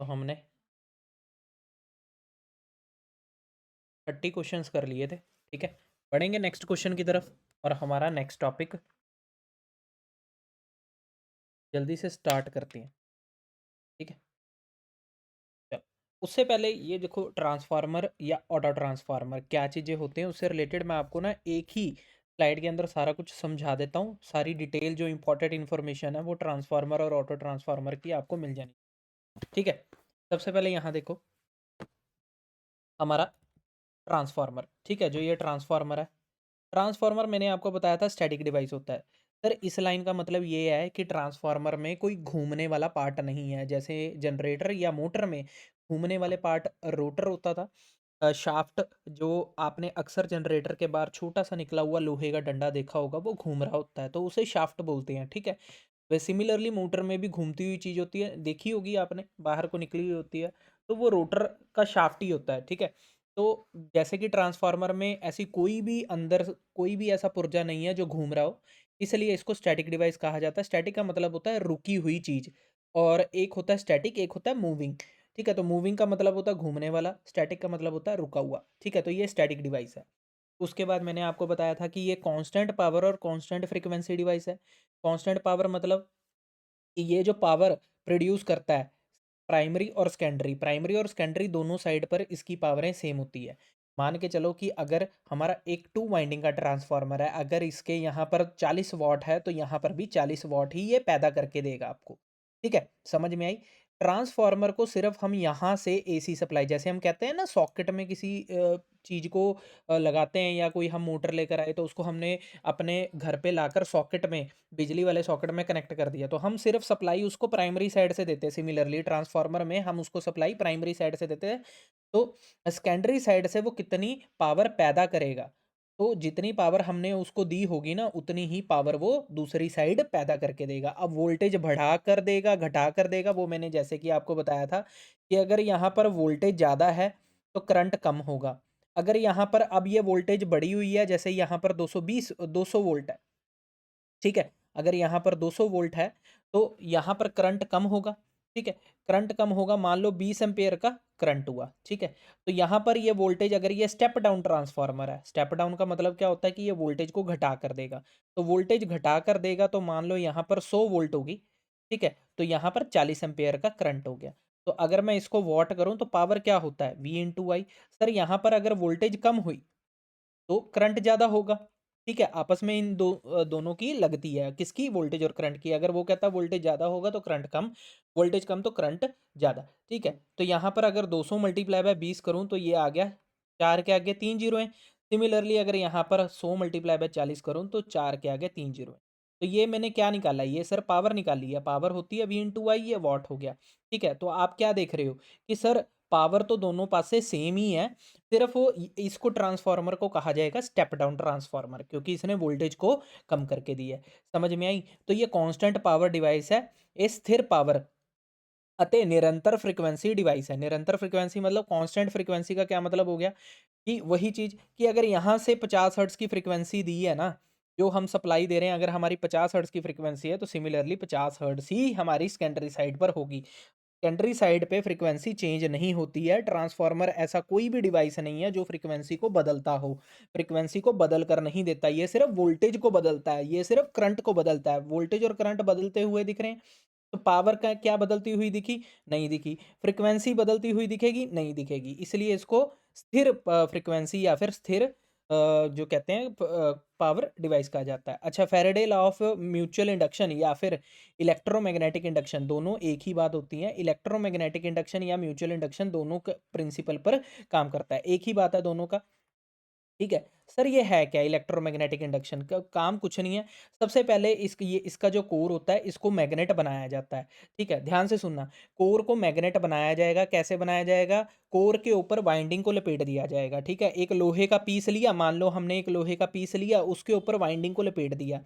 तो हमने 30 क्वेश्चंस कर लिए थे। ठीक है, बढ़ेंगे नेक्स्ट क्वेश्चन की तरफ। और हमारा नेक्स्ट टॉपिक जल्दी से स्टार्ट करते हैं। ठीक है, चलो। उससे पहले ये देखो, ट्रांसफार्मर या ऑटो ट्रांसफार्मर क्या चीज़ें होते हैं, उससे रिलेटेड मैं आपको ना एक ही स्लाइड के अंदर सारा कुछ समझा देता हूँ। सारी डिटेल जो इंपॉर्टेंट इन्फॉर्मेशन है वो ट्रांसफार्मर और ऑटो ट्रांसफार्मर की आपको मिल जानी। ठीक है, सबसे पहले यहाँ देखो हमारा ट्रांसफार्मर। ठीक है, जो ये ट्रांसफार्मर है, ट्रांसफार्मर मैंने आपको बताया था स्टैटिक डिवाइस होता है। सर इस लाइन का मतलब ये है कि ट्रांसफार्मर में कोई घूमने वाला पार्ट नहीं है। जैसे जनरेटर या मोटर में घूमने वाले पार्ट रोटर होता था, शाफ्ट जो आपने अक्सर जनरेटर के बाहर छोटा सा निकला हुआ लोहे का डंडा देखा होगा, वो घूम रहा होता है तो उसे शाफ्ट बोलते हैं। ठीक है, वे सिमिलरली मोटर में भी घूमती हुई चीज़ होती है, देखी होगी आपने, बाहर को निकली हुई होती है, तो वो रोटर का शाफ्ट ही होता है। ठीक है, तो जैसे कि ट्रांसफार्मर में ऐसी कोई भी अंदर कोई भी ऐसा पुर्जा नहीं है जो घूम रहा हो, इसलिए इसको स्टैटिक डिवाइस कहा जाता है। स्टैटिक का मतलब होता है रुकी हुई चीज़, और एक होता है स्टैटिक, एक होता है मूविंग। ठीक है, तो मूविंग का मतलब होता है घूमने वाला, स्टैटिक का मतलब होता है रुका हुआ। ठीक है, तो ये स्टैटिक डिवाइस है। उसके बाद मैंने आपको बताया था कि ये कांस्टेंट पावर और कांस्टेंट फ्रीक्वेंसी डिवाइस है। कांस्टेंट पावर मतलब कि ये जो पावर प्रोड्यूस करता है, प्राइमरी और सेकेंडरी दोनों साइड पर इसकी पावरें सेम होती है। मान के चलो कि अगर हमारा एक टू वाइंडिंग का ट्रांसफार्मर है, अगर इसके यहाँ पर 40 वॉट है तो यहाँ पर भी 40 वॉट ही ये पैदा करके देगा आपको। ठीक है, समझ में आई। ट्रांसफार्मर को सिर्फ हम यहाँ से एसी सप्लाई, जैसे हम कहते हैं ना सॉकेट में किसी चीज़ को लगाते हैं, या कोई हम मोटर लेकर आए तो उसको हमने अपने घर पे लाकर सॉकेट में, बिजली वाले सॉकेट में कनेक्ट कर दिया, तो हम सिर्फ सप्लाई उसको प्राइमरी साइड से देते हैं। सिमिलरली ट्रांसफार्मर में हम उसको सप्लाई प्राइमरी साइड से देते हैं, तो सेकेंडरी साइड से वो कितनी पावर पैदा करेगा, तो जितनी पावर हमने उसको दी होगी ना, उतनी ही पावर वो दूसरी साइड पैदा करके देगा। अब वोल्टेज बढ़ा कर देगा घटा कर देगा, वो मैंने जैसे कि आपको बताया था कि अगर यहाँ पर वोल्टेज ज़्यादा है तो करंट कम होगा। अगर यहाँ पर अब ये वोल्टेज बढ़ी हुई है, जैसे यहाँ पर 200 वोल्ट है। ठीक है, अगर यहाँ पर 200 वोल्ट है तो यहाँ पर करंट कम होगा। ठीक है, करंट कम होगा, मान लो 20 एम्पेयर का करंट हुआ। ठीक है, तो यहाँ पर ये वोल्टेज, अगर ये स्टेप डाउन ट्रांसफार्मर है, स्टेप डाउन का मतलब क्या होता है कि ये वोल्टेज को घटा कर देगा, तो वोल्टेज घटा कर देगा तो मान लो यहाँ पर 100 वोल्ट होगी। ठीक है, तो यहाँ पर 40 एम्पेयर का करंट हो गया। तो अगर मैं इसको वॉट करूँ तो पावर क्या होता है, V इंटू आई। सर यहाँ पर अगर वोल्टेज कम हुई तो करंट ज़्यादा होगा। ठीक है, आपस में इन दोनों की लगती है, किसकी, वोल्टेज और करंट की। अगर वो कहता है वोल्टेज ज़्यादा होगा तो करंट कम, वोल्टेज कम तो करंट ज़्यादा। ठीक है, तो यहाँ पर अगर 200 मल्टीप्लाई बाय 20 करूँ तो ये आ गया, 4 के आगे 3 जीरो हैं। सिमिलरली अगर यहाँ पर 100 मल्टीप्लाई बाय 40 करूँ तो 4 के आगे 3 जीरो हैं। तो ये मैंने क्या निकाला, ये सर पावर निकाली है। पावर होती है V इंटू आई, ये वॉट हो गया। ठीक है, तो आप क्या देख रहे हो कि सर पावर तो दोनों पास से सेम ही है, सिर्फ वो इसको ट्रांसफार्मर को कहा जाएगा स्टेप डाउन ट्रांसफार्मर, क्योंकि इसने वोल्टेज को कम करके दी है। समझ में आई। तो ये कांस्टेंट पावर डिवाइस है, ये स्थिर पावर अतः निरंतर फ्रीक्वेंसी डिवाइस है। निरंतर फ्रीक्वेंसी मतलब कांस्टेंट फ्रीक्वेंसी का क्या मतलब हो गया कि वही चीज कि अगर यहाँ से 50 हर्ट्ज की फ्रीक्वेंसी दी है ना, जो हम सप्लाई दे रहे हैं, अगर हमारी 50 हर्ट्ज की फ्रीक्वेंसी है तो सिमिलरली 50 हर्ट्ज ही हमारी सेकेंडरी साइड पर होगी। सेकेंडरी साइड पे फ्रीक्वेंसी चेंज नहीं होती है। ट्रांसफार्मर ऐसा कोई भी डिवाइस नहीं है जो फ्रीक्वेंसी को बदलता हो, फ्रीक्वेंसी को बदल कर नहीं देता, ये सिर्फ वोल्टेज को बदलता है, ये सिर्फ करंट को बदलता है। वोल्टेज और करंट बदलते हुए दिख रहे हैं, तो पावर का क्या बदलती हुई दिखी, नहीं दिखी। फ्रीक्वेंसी बदलती हुई दिखेगी, नहीं दिखेगी। इसलिए इसको स्थिर फ्रीक्वेंसी या फिर स्थिर जो कहते हैं पावर डिवाइस कहा जाता है। अच्छा, Faraday law of mutual induction या फिर इलेक्ट्रोमैग्नेटिक इंडक्शन, दोनों एक ही बात होती है। इलेक्ट्रोमैग्नेटिक इंडक्शन या म्यूचुअल इंडक्शन दोनों प्रिंसिपल पर काम करता है, एक ही बात है दोनों का। ठीक है, सर ये है क्या इलेक्ट्रोमैग्नेटिक इंडक्शन का काम, कुछ नहीं है। सबसे पहले इसका जो कोर होता है इसको मैग्नेट बनाया जाता है। ठीक है, ध्यान से सुनना, कोर को मैग्नेट बनाया जाएगा। कैसे बनाया जाएगा, कोर के ऊपर वाइंडिंग को लपेट दिया जाएगा। ठीक है, एक लोहे का पीस लिया, मान लो हमने एक लोहे का पीस लिया, उसके ऊपर वाइंडिंग को लपेट दिया।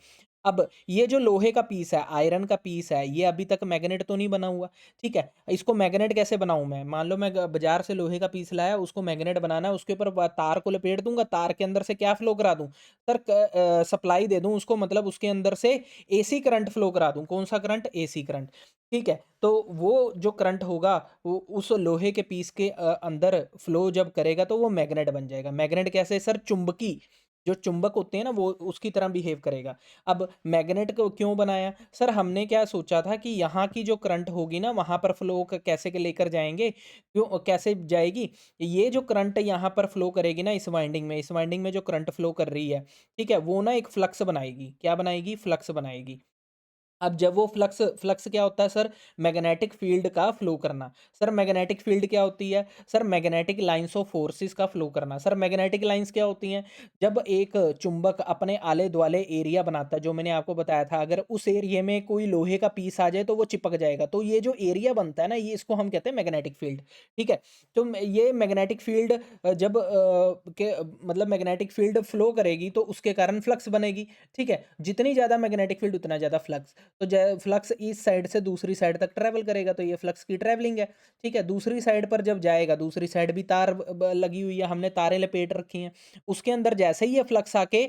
अब ये जो लोहे का पीस है, आयरन का पीस है, ये अभी तक मैग्नेट तो नहीं बना हुआ, ठीक है? इसको मैग्नेट कैसे बनाऊँ मैं? मान लो मैं बाज़ार से लोहे का पीस लाया, उसको मैग्नेट बनाना है, उसके ऊपर तार को लपेट दूँगा, तार के अंदर से क्या फ्लो करा दूँ? सर सप्लाई दे दूँ उसको, मतलब उसके अंदर से एसी करंट फ्लो करा दूँ। कौन-सा करंट? एसी करंट, ठीक है? तो वो जो करंट होगा, वो उस लोहे के पीस के अंदर फ्लो जब करेगा तो वो मैग्नेट बन जाएगा। मैग्नेट कैसे? सर चुंबकी, जो चुंबक होते हैं ना, वो उसकी तरह बिहेव करेगा। अब मैग्नेट को क्यों बनाया? सर हमने क्या सोचा था कि यहाँ की जो करंट होगी ना, वहाँ पर फ्लो कैसे के लेकर जाएँगे, क्यों कैसे जाएगी? ये जो करंट यहाँ पर फ्लो करेगी ना इस वाइंडिंग में जो करंट फ्लो कर रही है, ठीक है? वो ना एक फ्लक्स बनाएगी। क्या बनाएगी? फ्लक्स बनाएगी। अब जब वो फ्लक्स फ्लक्स क्या होता है सर? मैग्नेटिक फील्ड का फ्लो करना। सर मैग्नेटिक फील्ड क्या होती है? Sir magnetic lines of forces का फ्लो करना। सर मैग्नेटिक लाइन्स क्या होती हैं? जब एक चुंबक अपने आले-दुआले एरिया बनाता है, जो मैंने आपको बताया था, अगर उस एरिये में कोई लोहे का पीस आ जाए तो वो चिपक जाएगा। तो ये जो एरिया बनता है ना, ये इसको हम कहते हैं मैग्नेटिक फील्ड, ठीक है? तो ये मैग्नेटिक फील्ड जब मतलब मैग्नेटिक फील्ड फ्लो करेगी तो उसके कारण फ्लक्स बनेगी, ठीक है? जितनी ज़्यादा मैग्नेटिक फील्ड उतना ज़्यादा फ्लक्स। तो फ्लक्स इस साइड से दूसरी साइड तक ट्रैवल करेगा, तो ये फ्लक्स की ट्रैवलिंग है, ठीक है? दूसरी साइड पर जब जाएगा, दूसरी साइड भी तार लगी हुई है, हमने तारें लपेट रखी हैं, उसके अंदर जैसे ही ये फ्लक्स आके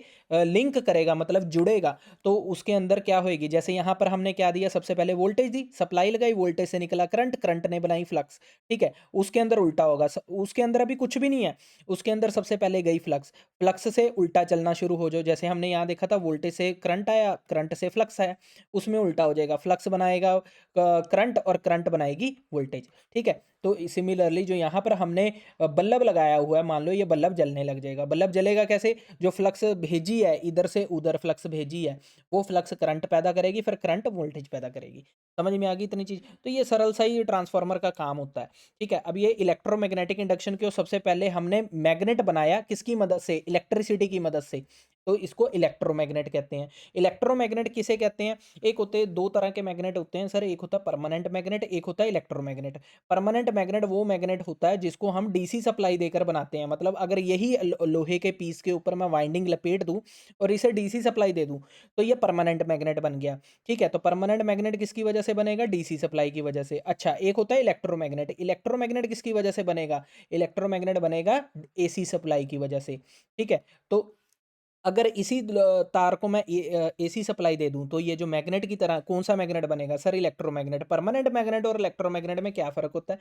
लिंक करेगा, मतलब जुड़ेगा, तो उसके अंदर क्या होएगी? जैसे यहाँ पर हमने क्या दिया, सबसे पहले वोल्टेज दी, सप्लाई लगाई, वोल्टेज से निकला करंट, करंट ने बनाई फ्लक्स, ठीक है? उसके अंदर उल्टा होगा, उसके अंदर अभी कुछ भी नहीं है, उसके अंदर सबसे पहले गई फ्लक्स, फ्लक्स से उल्टा चलना शुरू हो जाओ। जैसे हमने यहाँ देखा था, वोल्टेज से करंट आया, करंट से फ्लक्स आया, उसमें उल्टा हो जाएगा, फ्लक्स बनाएगा करंट और करंट बनाएगी वोल्टेज, ठीक है? तो सिमिलरली जो यहाँ पर हमने बल्ब लगाया हुआ है, मान लो ये बल्ब जलने लग जाएगा। बल्ब जलेगा कैसे? जो फ्लक्स भेजी है, इधर से उधर फ्लक्स भेजी है, वो फ्लक्स करंट पैदा करेगी, फिर करंट वोल्टेज पैदा करेगी। समझ में आ गई इतनी चीज? तो ये सरल सा ही ट्रांसफार्मर का काम होता है, ठीक है? अब ये इलेक्ट्रोमैग्नेटिक इंडक्शन को सबसे पहले हमने मैग्नेट बनाया, किसकी मदद से? इलेक्ट्रिसिटी की मदद से। तो इसको इलेक्ट्रोमैग्नेट कहते हैं। इलेक्ट्रोमैग्नेट किसे कहते हैं? एक होते हैं, दो तरह के मैग्नेट होते हैं सर, एक होता है परमानेंट मैग्नेट, एक होता है इलेक्ट्रोमैग्नेट। परमानेंट मैग्नेट वो मैग्नेट होता है जिसको हम डीसी सप्लाई देकर बनाते हैं, मतलब अगर यही लोहे के पीस के ऊपर मैं वाइंडिंग लपेट दूं और इसे डीसी सप्लाई दे दूं, तो ये परमानेंट मैग्नेट बन गया, ठीक है? तो परमानेंट मैग्नेट किसकी वजह से बनेगा? डीसी सप्लाई की वजह से। अच्छा, एक होता है इलेक्ट्रोमैग्नेट। इलेक्ट्रोमैग्नेट किसकी वजह से बनेगा? इलेक्ट्रोमैग्नेट बनेगा एसी सप्लाई की वजह से, ठीक है? तो अगर इसी तार को मैं एसी सप्लाई दे दूं, तो ये जो मैग्नेट की तरह कौन सा मैग्नेट बनेगा? Sir electromagnet. परमानेंट मैग्नेट और इलेक्ट्रोमैग्नेट में क्या फ़र्क होता है?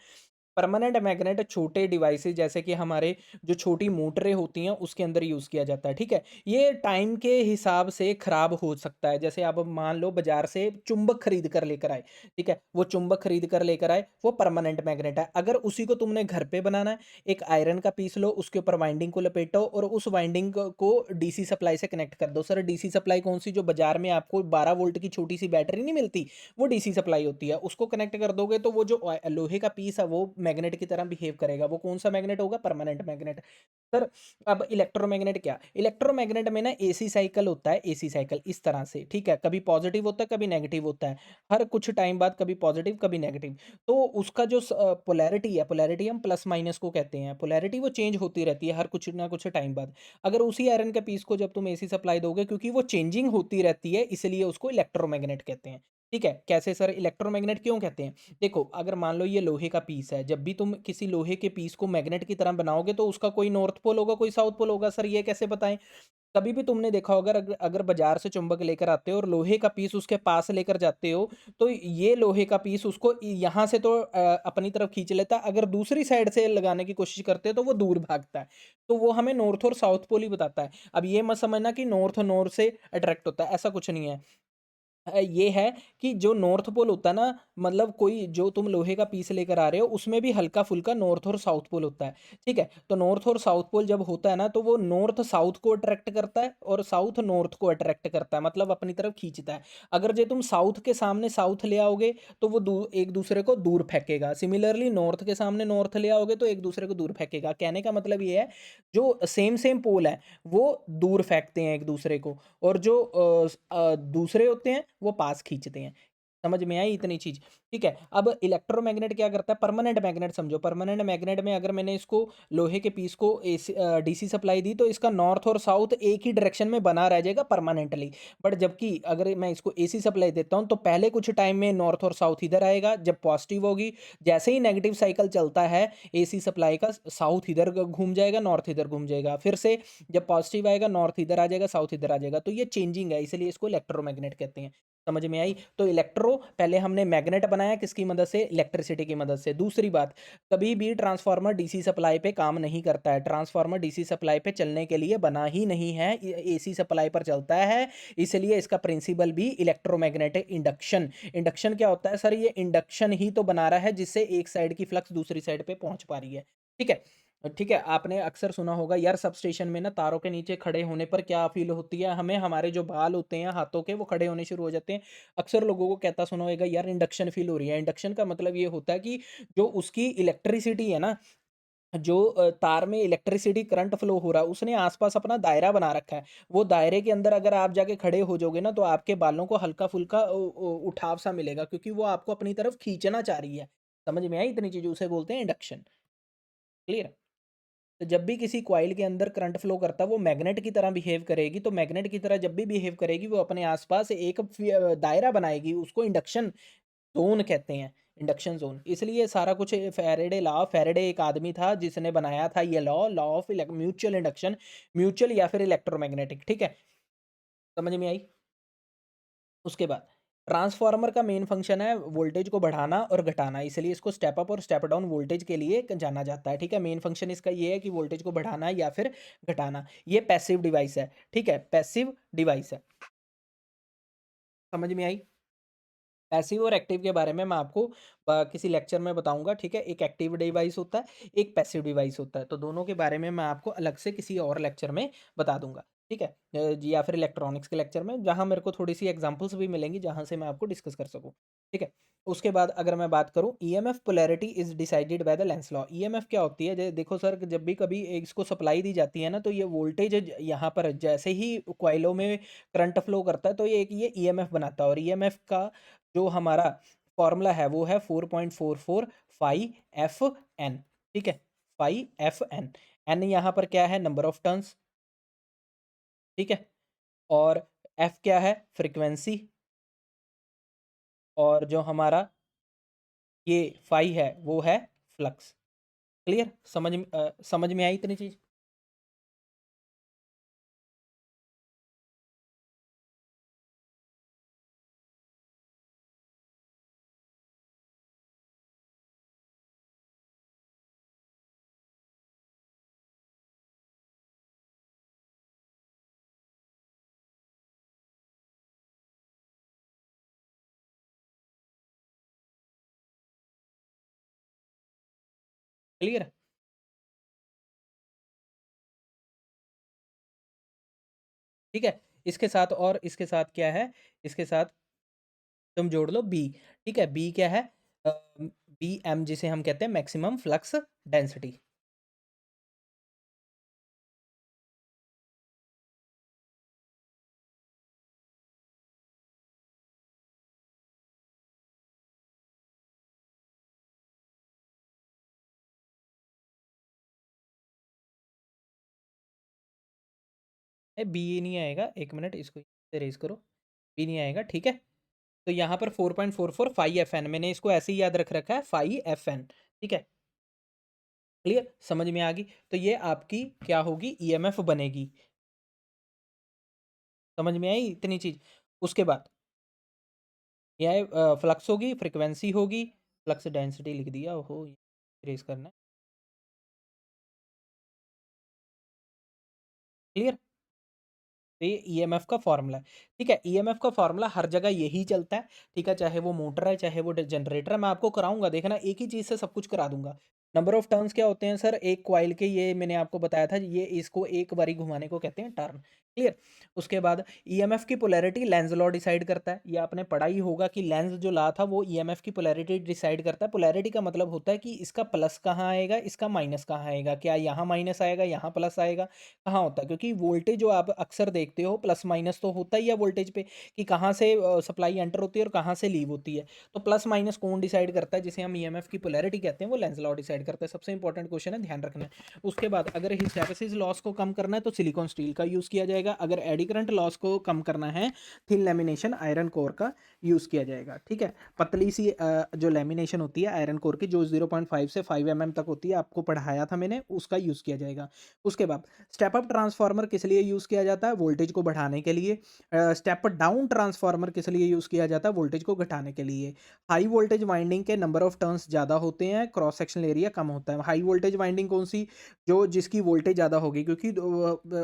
परमानेंट मैग्नेट छोटे डिवाइसेस, जैसे कि हमारे जो छोटी मोटरें होती हैं उसके अंदर यूज़ किया जाता है, ठीक है? ये टाइम के हिसाब से खराब हो सकता है। जैसे आप मान लो बाजार से चुंबक खरीद कर लेकर आए, ठीक है? वो चुंबक खरीद कर लेकर आए, वो परमानेंट मैग्नेट है। अगर उसी को तुमने घर पे बनाना है, एक आयरन का पीस लो, उसके ऊपर वाइंडिंग को लपेटो और उस वाइंडिंग को डीसी सप्लाई से कनेक्ट कर दो। सर डीसी सप्लाई कौन सी? जो बाजार में आपको 12 वोल्ट की छोटी सी बैटरी नहीं मिलती, वो डीसी सप्लाई होती है। उसको कनेक्ट कर दोगे तो वो जो लोहे का पीस है वो मैग्नेट की तरह बिहेव करेगा। वो कौन सा मैग्नेट होगा? Permanent magnet. सर अब इलेक्ट्रोमैग्नेट क्या? इलेक्ट्रोमैग्नेट में ना एसी साइकिल होता है, एसी साइकिल इस तरह से, ठीक है? कभी पॉजिटिव होता है, कभी नेगेटिव होता है। हर कुछ टाइम बाद कभी पॉजिटिव, कभी नेगेटिव। तो उसका जो पोलैरिटी है, पोलैरिटी हम प्लस माइनस को कहते हैं। पोलैरिटी वो चेंज होती रहती है हर कुछ ना कुछ टाइम बाद। अगर उसी आयरन के पीस को जब तुम एसी सप्लाई दोगे, क्योंकि वो चेंजिंग होती रहती है, इसलिए उसको इलेक्ट्रोमैग्नेट कहते हैं। ठीक है? कैसे सर इलेक्ट्रोमैग्नेट क्यों कहते हैं? देखो, अगर मान लो ये लोहे का पीस है, जब भी तुम किसी लोहे के पीस को मैग्नेट की तरह बनाओगे तो उसका कोई नॉर्थ पोल होगा, कोई साउथ पोल होगा। सर ये कैसे बताएँ? कभी भी तुमने देखा होगा, अगर अगर बाजार से चुंबक लेकर आते हो और लोहे का पीस उसके पास लेकर जाते हो, तो ये लोहे का पीस उसको यहाँ से तो अपनी तरफ खींच लेता है, अगर दूसरी साइड से लगाने की कोशिश करते हो तो वो दूर भागता है। तो वो हमें नॉर्थ और साउथ पोल ही बताता है। अब ये मत समझना कि नॉर्थ नॉर्थ से अट्रैक्ट होता है, ऐसा कुछ नहीं है। ये है कि जो नॉर्थ पोल होता है ना, मतलब कोई जो तुम लोहे का पीस लेकर आ रहे हो उसमें भी हल्का-फुल्का नॉर्थ और साउथ पोल होता है, ठीक है? तो नॉर्थ और साउथ पोल जब होता है ना, तो वो नॉर्थ साउथ को अट्रैक्ट करता है और साउथ नॉर्थ को अट्रैक्ट करता है, मतलब अपनी तरफ खींचता है। अगर जे तुम साउथ के सामने साउथ ले आओगे, तो वो एक दूसरे को दूर फेंकेगा। सिमिलरली नॉर्थ के सामने नॉर्थ ले आओगे तो एक दूसरे को दूर फेंकेगा। कहने का मतलब ये है, जो सेम सेम पोल है वो दूर फेंकते हैं एक दूसरे को, और जो दूसरे होते हैं वो पास खींचते हैं। समझ में आई इतनी चीज़? ठीक है। अब इलेक्ट्रोमैग्नेट क्या करता है, परमानेंट मैग्नेट समझो, परमानेंट मैग्नेट में अगर मैंने इसको लोहे के पीस को डीसी सप्लाई दी तो इसका नॉर्थ और साउथ एक ही डायरेक्शन में बना रह जाएगा परमानेंटली। बट जबकि अगर मैं इसको एसी सप्लाई देता हूँ तो पहले कुछ टाइम में नॉर्थ और साउथ इधर आएगा जब पॉजिटिव होगी, जैसे ही नेगेटिव साइकिल चलता है एसी सप्लाई का, साउथ इधर घूम जाएगा, नॉर्थ इधर घूम जाएगा। फिर से जब पॉजिटिव आएगा नॉर्थ इधर आ जाएगा, साउथ इधर आ जाएगा। तो ये चेंजिंग है, इसलिए इसको इलेक्ट्रोमैग्नेट कहते हैं। समझ में आई? तो इलेक्ट्रो पहले हमने मैग्नेट बनाया किसकी मदद से? इलेक्ट्रिसिटी की मदद से। दूसरी बात, कभी भी ट्रांसफार्मर डीसी सप्लाई पे काम नहीं करता है। ट्रांसफार्मर डीसी सप्लाई पे चलने के लिए बना ही नहीं है, एसी सप्लाई पर चलता है। इसलिए इसका प्रिंसिपल भी इलेक्ट्रोमैग्नेटिक इंडक्शन। इंडक्शन क्या होता है सर? ये इंडक्शन ही तो बना रहा है जिससे एक साइड की फ्लक्स दूसरी साइड पे पहुंच पा रही है। ठीक है। ठीक है, आपने अक्सर सुना होगा यार सब स्टेशन में ना तारों के नीचे खड़े होने पर क्या फील होती है हमें, हमारे जो बाल होते हैं हाथों के वो खड़े होने शुरू हो जाते हैं। अक्सर लोगों को कहता सुना होगा यार इंडक्शन फील हो रही है। इंडक्शन का मतलब ये होता है कि जो उसकी इलेक्ट्रिसिटी है ना, जो तार में इलेक्ट्रिसिटी करंट फ्लो हो रहा है, उसने आसपास अपना दायरा बना रखा है। वो दायरे के अंदर अगर आप जाके खड़े हो जाओगे ना तो आपके बालों को हल्का फुल्का उठाव सा मिलेगा, क्योंकि वो आपको अपनी तरफ खींचना चाह रही है। समझ में आई इतनी चीज? उसे बोलते हैं इंडक्शन। क्लियर? तो जब भी किसी कॉइल के अंदर करंट फ्लो करता है वो मैग्नेट की तरह बिहेव करेगी। तो मैग्नेट की तरह जब भी बिहेव करेगी वो अपने आसपास एक दायरा बनाएगी, उसको इंडक्शन जोन कहते हैं। इंडक्शन जोन, इसलिए सारा कुछ फैराडे लॉ, फैराडे एक आदमी था जिसने बनाया था ये law, law of mutual induction, mutual या फिर इलेक्ट्रोमैग्नेटिक। ठीक है, समझ में आई? उसके बाद ट्रांसफार्मर का मेन फंक्शन है वोल्टेज को बढ़ाना और घटाना, इसलिए इसको स्टेप अप और स्टेप डाउन वोल्टेज के लिए जाना जाता है। ठीक है, मेन फंक्शन इसका ये है कि वोल्टेज को बढ़ाना या फिर घटाना। ये पैसिव डिवाइस है। ठीक है, पैसिव डिवाइस है। समझ में आई? पैसिव और एक्टिव के बारे में मैं आपको किसी लेक्चर में बताऊंगा। ठीक है, एक एक्टिव डिवाइस होता है, एक पैसिव डिवाइस होता है, तो दोनों के बारे में मैं आपको अलग से किसी और लेक्चर में बता दूंगा। ठीक है, या फिर इलेक्ट्रॉनिक्स के लेक्चर में, जहां मेरे को थोड़ी सी एग्जांपल्स भी मिलेंगी जहां से मैं आपको डिस्कस कर सकूं। ठीक है। उसके बाद अगर मैं बात करूं, EMF polarity is decided by the Lenz law. EMF क्या होती है? देखो सर, जब भी कभी इसको सप्लाई दी जाती है ना तो ये वोल्टेज यहाँ पर जैसे ही कॉइलों में करंट फ्लो करता है तो ये ईएमएफ बनाता है। और ईएमएफ का जो हमारा फॉर्मूला है वो है 4.44 फाई एफ एन। ठीक है, फाई एफ एन। एन यहाँ पर क्या है? Number of turns. ठीक है, और एफ क्या है? फ्रीक्वेंसी। और जो हमारा ये फाई है वो है फ्लक्स। क्लियर? समझ में आई इतनी चीज? क्लियर? ठीक है, इसके साथ और इसके साथ क्या है? इसके साथ तुम जोड़ लो बी। ठीक है, बी क्या है? बी एम, जिसे हम कहते हैं मैक्सिमम फ्लक्स डेंसिटी। बी नहीं आएगा, एक मिनट इसको रेज करो। बी नहीं आएगा। ठीक है, तो यहाँ पर 4.44 फाई एफ एन, मैंने इसको ऐसे ही याद रख रखा है, फाई एफ एन। ठीक है, क्लियर? समझ में आ गई? तो ये आपकी क्या होगी? ईएमएफ बनेगी। समझ में आई इतनी चीज? उसके बाद यह फ्लक्स होगी, फ्रीक्वेंसी होगी, फ्लक्स डेंसिटी लिख दिया, ओहो रेज करना है। क्लियर? तो ये ईएमएफ का फॉर्मूला है। ठीक है, ईएमएफ का फॉर्मूला हर जगह यही चलता है। ठीक है, चाहे वो मोटर है चाहे वो जनरेटर है, मैं आपको कराऊंगा, देखना एक ही चीज से सब कुछ करा दूंगा। नंबर ऑफ टर्न्स क्या होते हैं सर? एक क्वाइल के, ये मैंने आपको बताया था, ये इसको एक बारी घुमाने को कहते हैं टर्न। क्लियर। उसके बाद ईएमएफ की पोलैरिटी लेंज लॉ डिसाइड करता है। ये आपने पढ़ा ही होगा कि लेंज जो लॉ था वो ईएमएफ की पोलैरिटी डिसाइड करता है। पोलैरिटी का मतलब होता है कि इसका प्लस कहाँ आएगा, इसका माइनस कहाँ आएगा, क्या यहाँ माइनस आएगा, यहाँ प्लस आएगा, कहाँ होता है। क्योंकि वोल्टेज जो आप अक्सर देखते हो प्लस माइनस तो होता ही है वोल्टेज पे, कि कहाँ से सप्लाई एंटर होती है और कहाँ से लीव होती है। तो प्लस माइनस कौन डिसाइड करता है, जिसे हम ईएमएफ की पोलैरिटी कहते हैं, वो लेंज लॉ डिसाइड करता है। सबसे इंपॉर्टेंट क्वेश्चन है, ध्यान रखना है। उसके बाद अगर हिस्टैरिसीस लॉस को कम करना है तो सिलिकॉन स्टील का यूज़ किया जाएगा। अगर एडी करंट लॉस को कम करना है, थिन लेमिनेशन आयरन कोर का यूज़ किया जाएगा। ठीक है, पतली सी जो लेमिनेशन होती है आयरन कोर की, जो 0.5 से 5 तक होती है, आपको पढ़ाया था मैंने, उसका यूज़ किया जाएगा। उसके बाद स्टेप अप ट्रांसफार्मर किस लिए यूज़ किया जाता है, वोल्टेज को बढ़ाने के लिए। स्टेप डाउन ट्रांसफार्मर किस लिए यूज़ किया जाता है, वोल्टेज को घटाने के लिए। हाई वोल्टेज वाइंडिंग के नंबर ऑफ टर्न्स ज़्यादा होते हैं, क्रॉस सेक्शनल एरिया कम होता है। हाई वोल्टेज वाइंडिंग कौन सी, जो जिसकी वोल्टेज ज़्यादा होगी, क्योंकि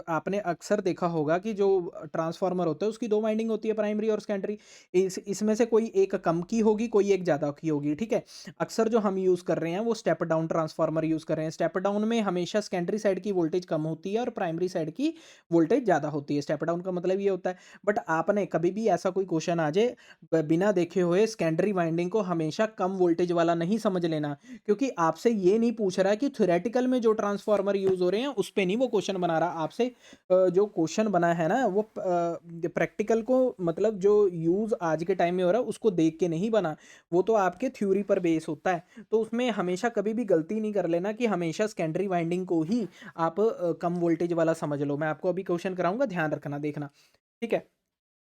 आपने अक्सर देखा होगा कि जो ट्रांसफार्मर होता है उसकी दो वाइंडिंग होती है, प्राइमरी और सेकेंडरी। इसमें से कोई एक कम की होगी, कोई एक ज़्यादा की होगी। ठीक है, अक्सर जो हम यूज़ कर रहे हैं वो स्टेप डाउन ट्रांसफार्मर यूज़ कर रहे हैं। स्टेप डाउन में हमेशा सेकेंडरी साइड की वोल्टेज कम होती है और प्राइमरी साइड की वोल्टेज ज़्यादा होती है। स्टेप डाउन का मतलब ये होता है। बट आपने कभी भी ऐसा कोई क्वेश्चन आ जाए बिना देखे हुए, सेकेंडरी वाइंडिंग को हमेशा कम वोल्टेज वाला नहीं समझ लेना, क्योंकि आपसे ये नहीं पूछ रहा है कि थ्योरेटिकल में जो ट्रांसफार्मर यूज़ हो रहे हैं उस पे नहीं वो क्वेश्चन बना रहा आपसे। जो क्वेश्चन बना है ना वो प्रैक्टिकल को, मतलब जो यूज़ आज के टाइम में हो रहा है उसको देख के नहीं बना, वो तो आपके थ्योरी पर बेस होता है। तो उसमें हमेशा कभी भी गलती नहीं कर लेना कि हमेशा सेकेंडरी वाइंडिंग को ही आप कम वोल्टेज वाला समझ लो। मैं आपको अभी क्वेश्चन कराऊंगा, ध्यान रखना, देखना। ठीक है,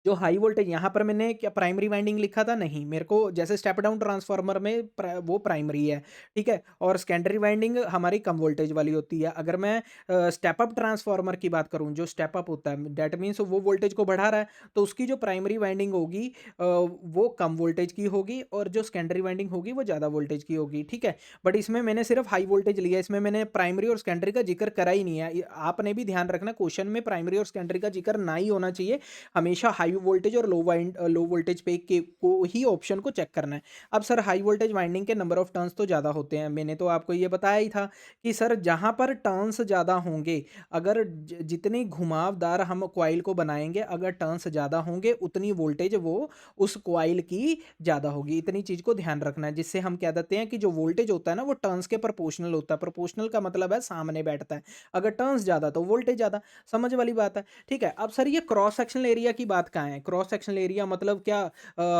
जो हाई वोल्टेज, यहाँ पर मैंने क्या प्राइमरी वाइंडिंग लिखा था, नहीं, मेरे को जैसे स्टेप डाउन ट्रांसफार्मर में वो प्राइमरी है। ठीक है, और सेकेंडरी वाइंडिंग हमारी कम वोल्टेज वाली होती है। अगर मैं स्टेप अप ट्रांसफार्मर की बात करूँ, जो स्टेप अप होता है दैट मीन्स वो वोल्टेज को बढ़ा रहा है, तो उसकी जो प्राइमरी वाइंडिंग होगी वो कम वोल्टेज की होगी, और जो सेकेंडरी वाइंडिंग होगी वो ज़्यादा वोल्टेज की होगी। ठीक है, बट इसमें मैंने सिर्फ हाई वोल्टेज लिया, इसमें मैंने प्राइमरी और सेकेंडरी का जिक्र करा ही नहीं है। आपने भी ध्यान रखना, क्वेश्चन में प्राइमरी और सेकेंडरी का जिक्र ना ही होना चाहिए। हमेशा हाई वोल्टेज और लो वोल्टेज पे के को ही ऑप्शन को चेक करना है। अब सर हाई वोल्टेज वाइंडिंग के नंबर ऑफ टर्न्स तो ज़्यादा होते हैं, मैंने तो आपको ये बताया ही था कि सर जहाँ पर टर्न्स ज़्यादा होंगे, अगर जितनी घुमावदार हम कॉइल को बनाएंगे, अगर टर्न्स ज़्यादा होंगे उतनी वोल्टेज वो उस कॉइल की ज़्यादा होगी। इतनी चीज़ को ध्यान रखना है, जिससे हम कह देते हैं कि जो वोल्टेज होता है ना वो टर्न्स के प्रोपोर्शनल होता है। प्रोपोर्शनल का मतलब है सामने बैठता है, अगर टर्न्स ज़्यादा तो वोल्टेज ज़्यादा, समझ वाली बात है। ठीक है, अब सर ये क्रॉस सेक्शनल एरिया की बात कहाँ है, क्रॉस सेक्शनल एरिया मतलब क्या,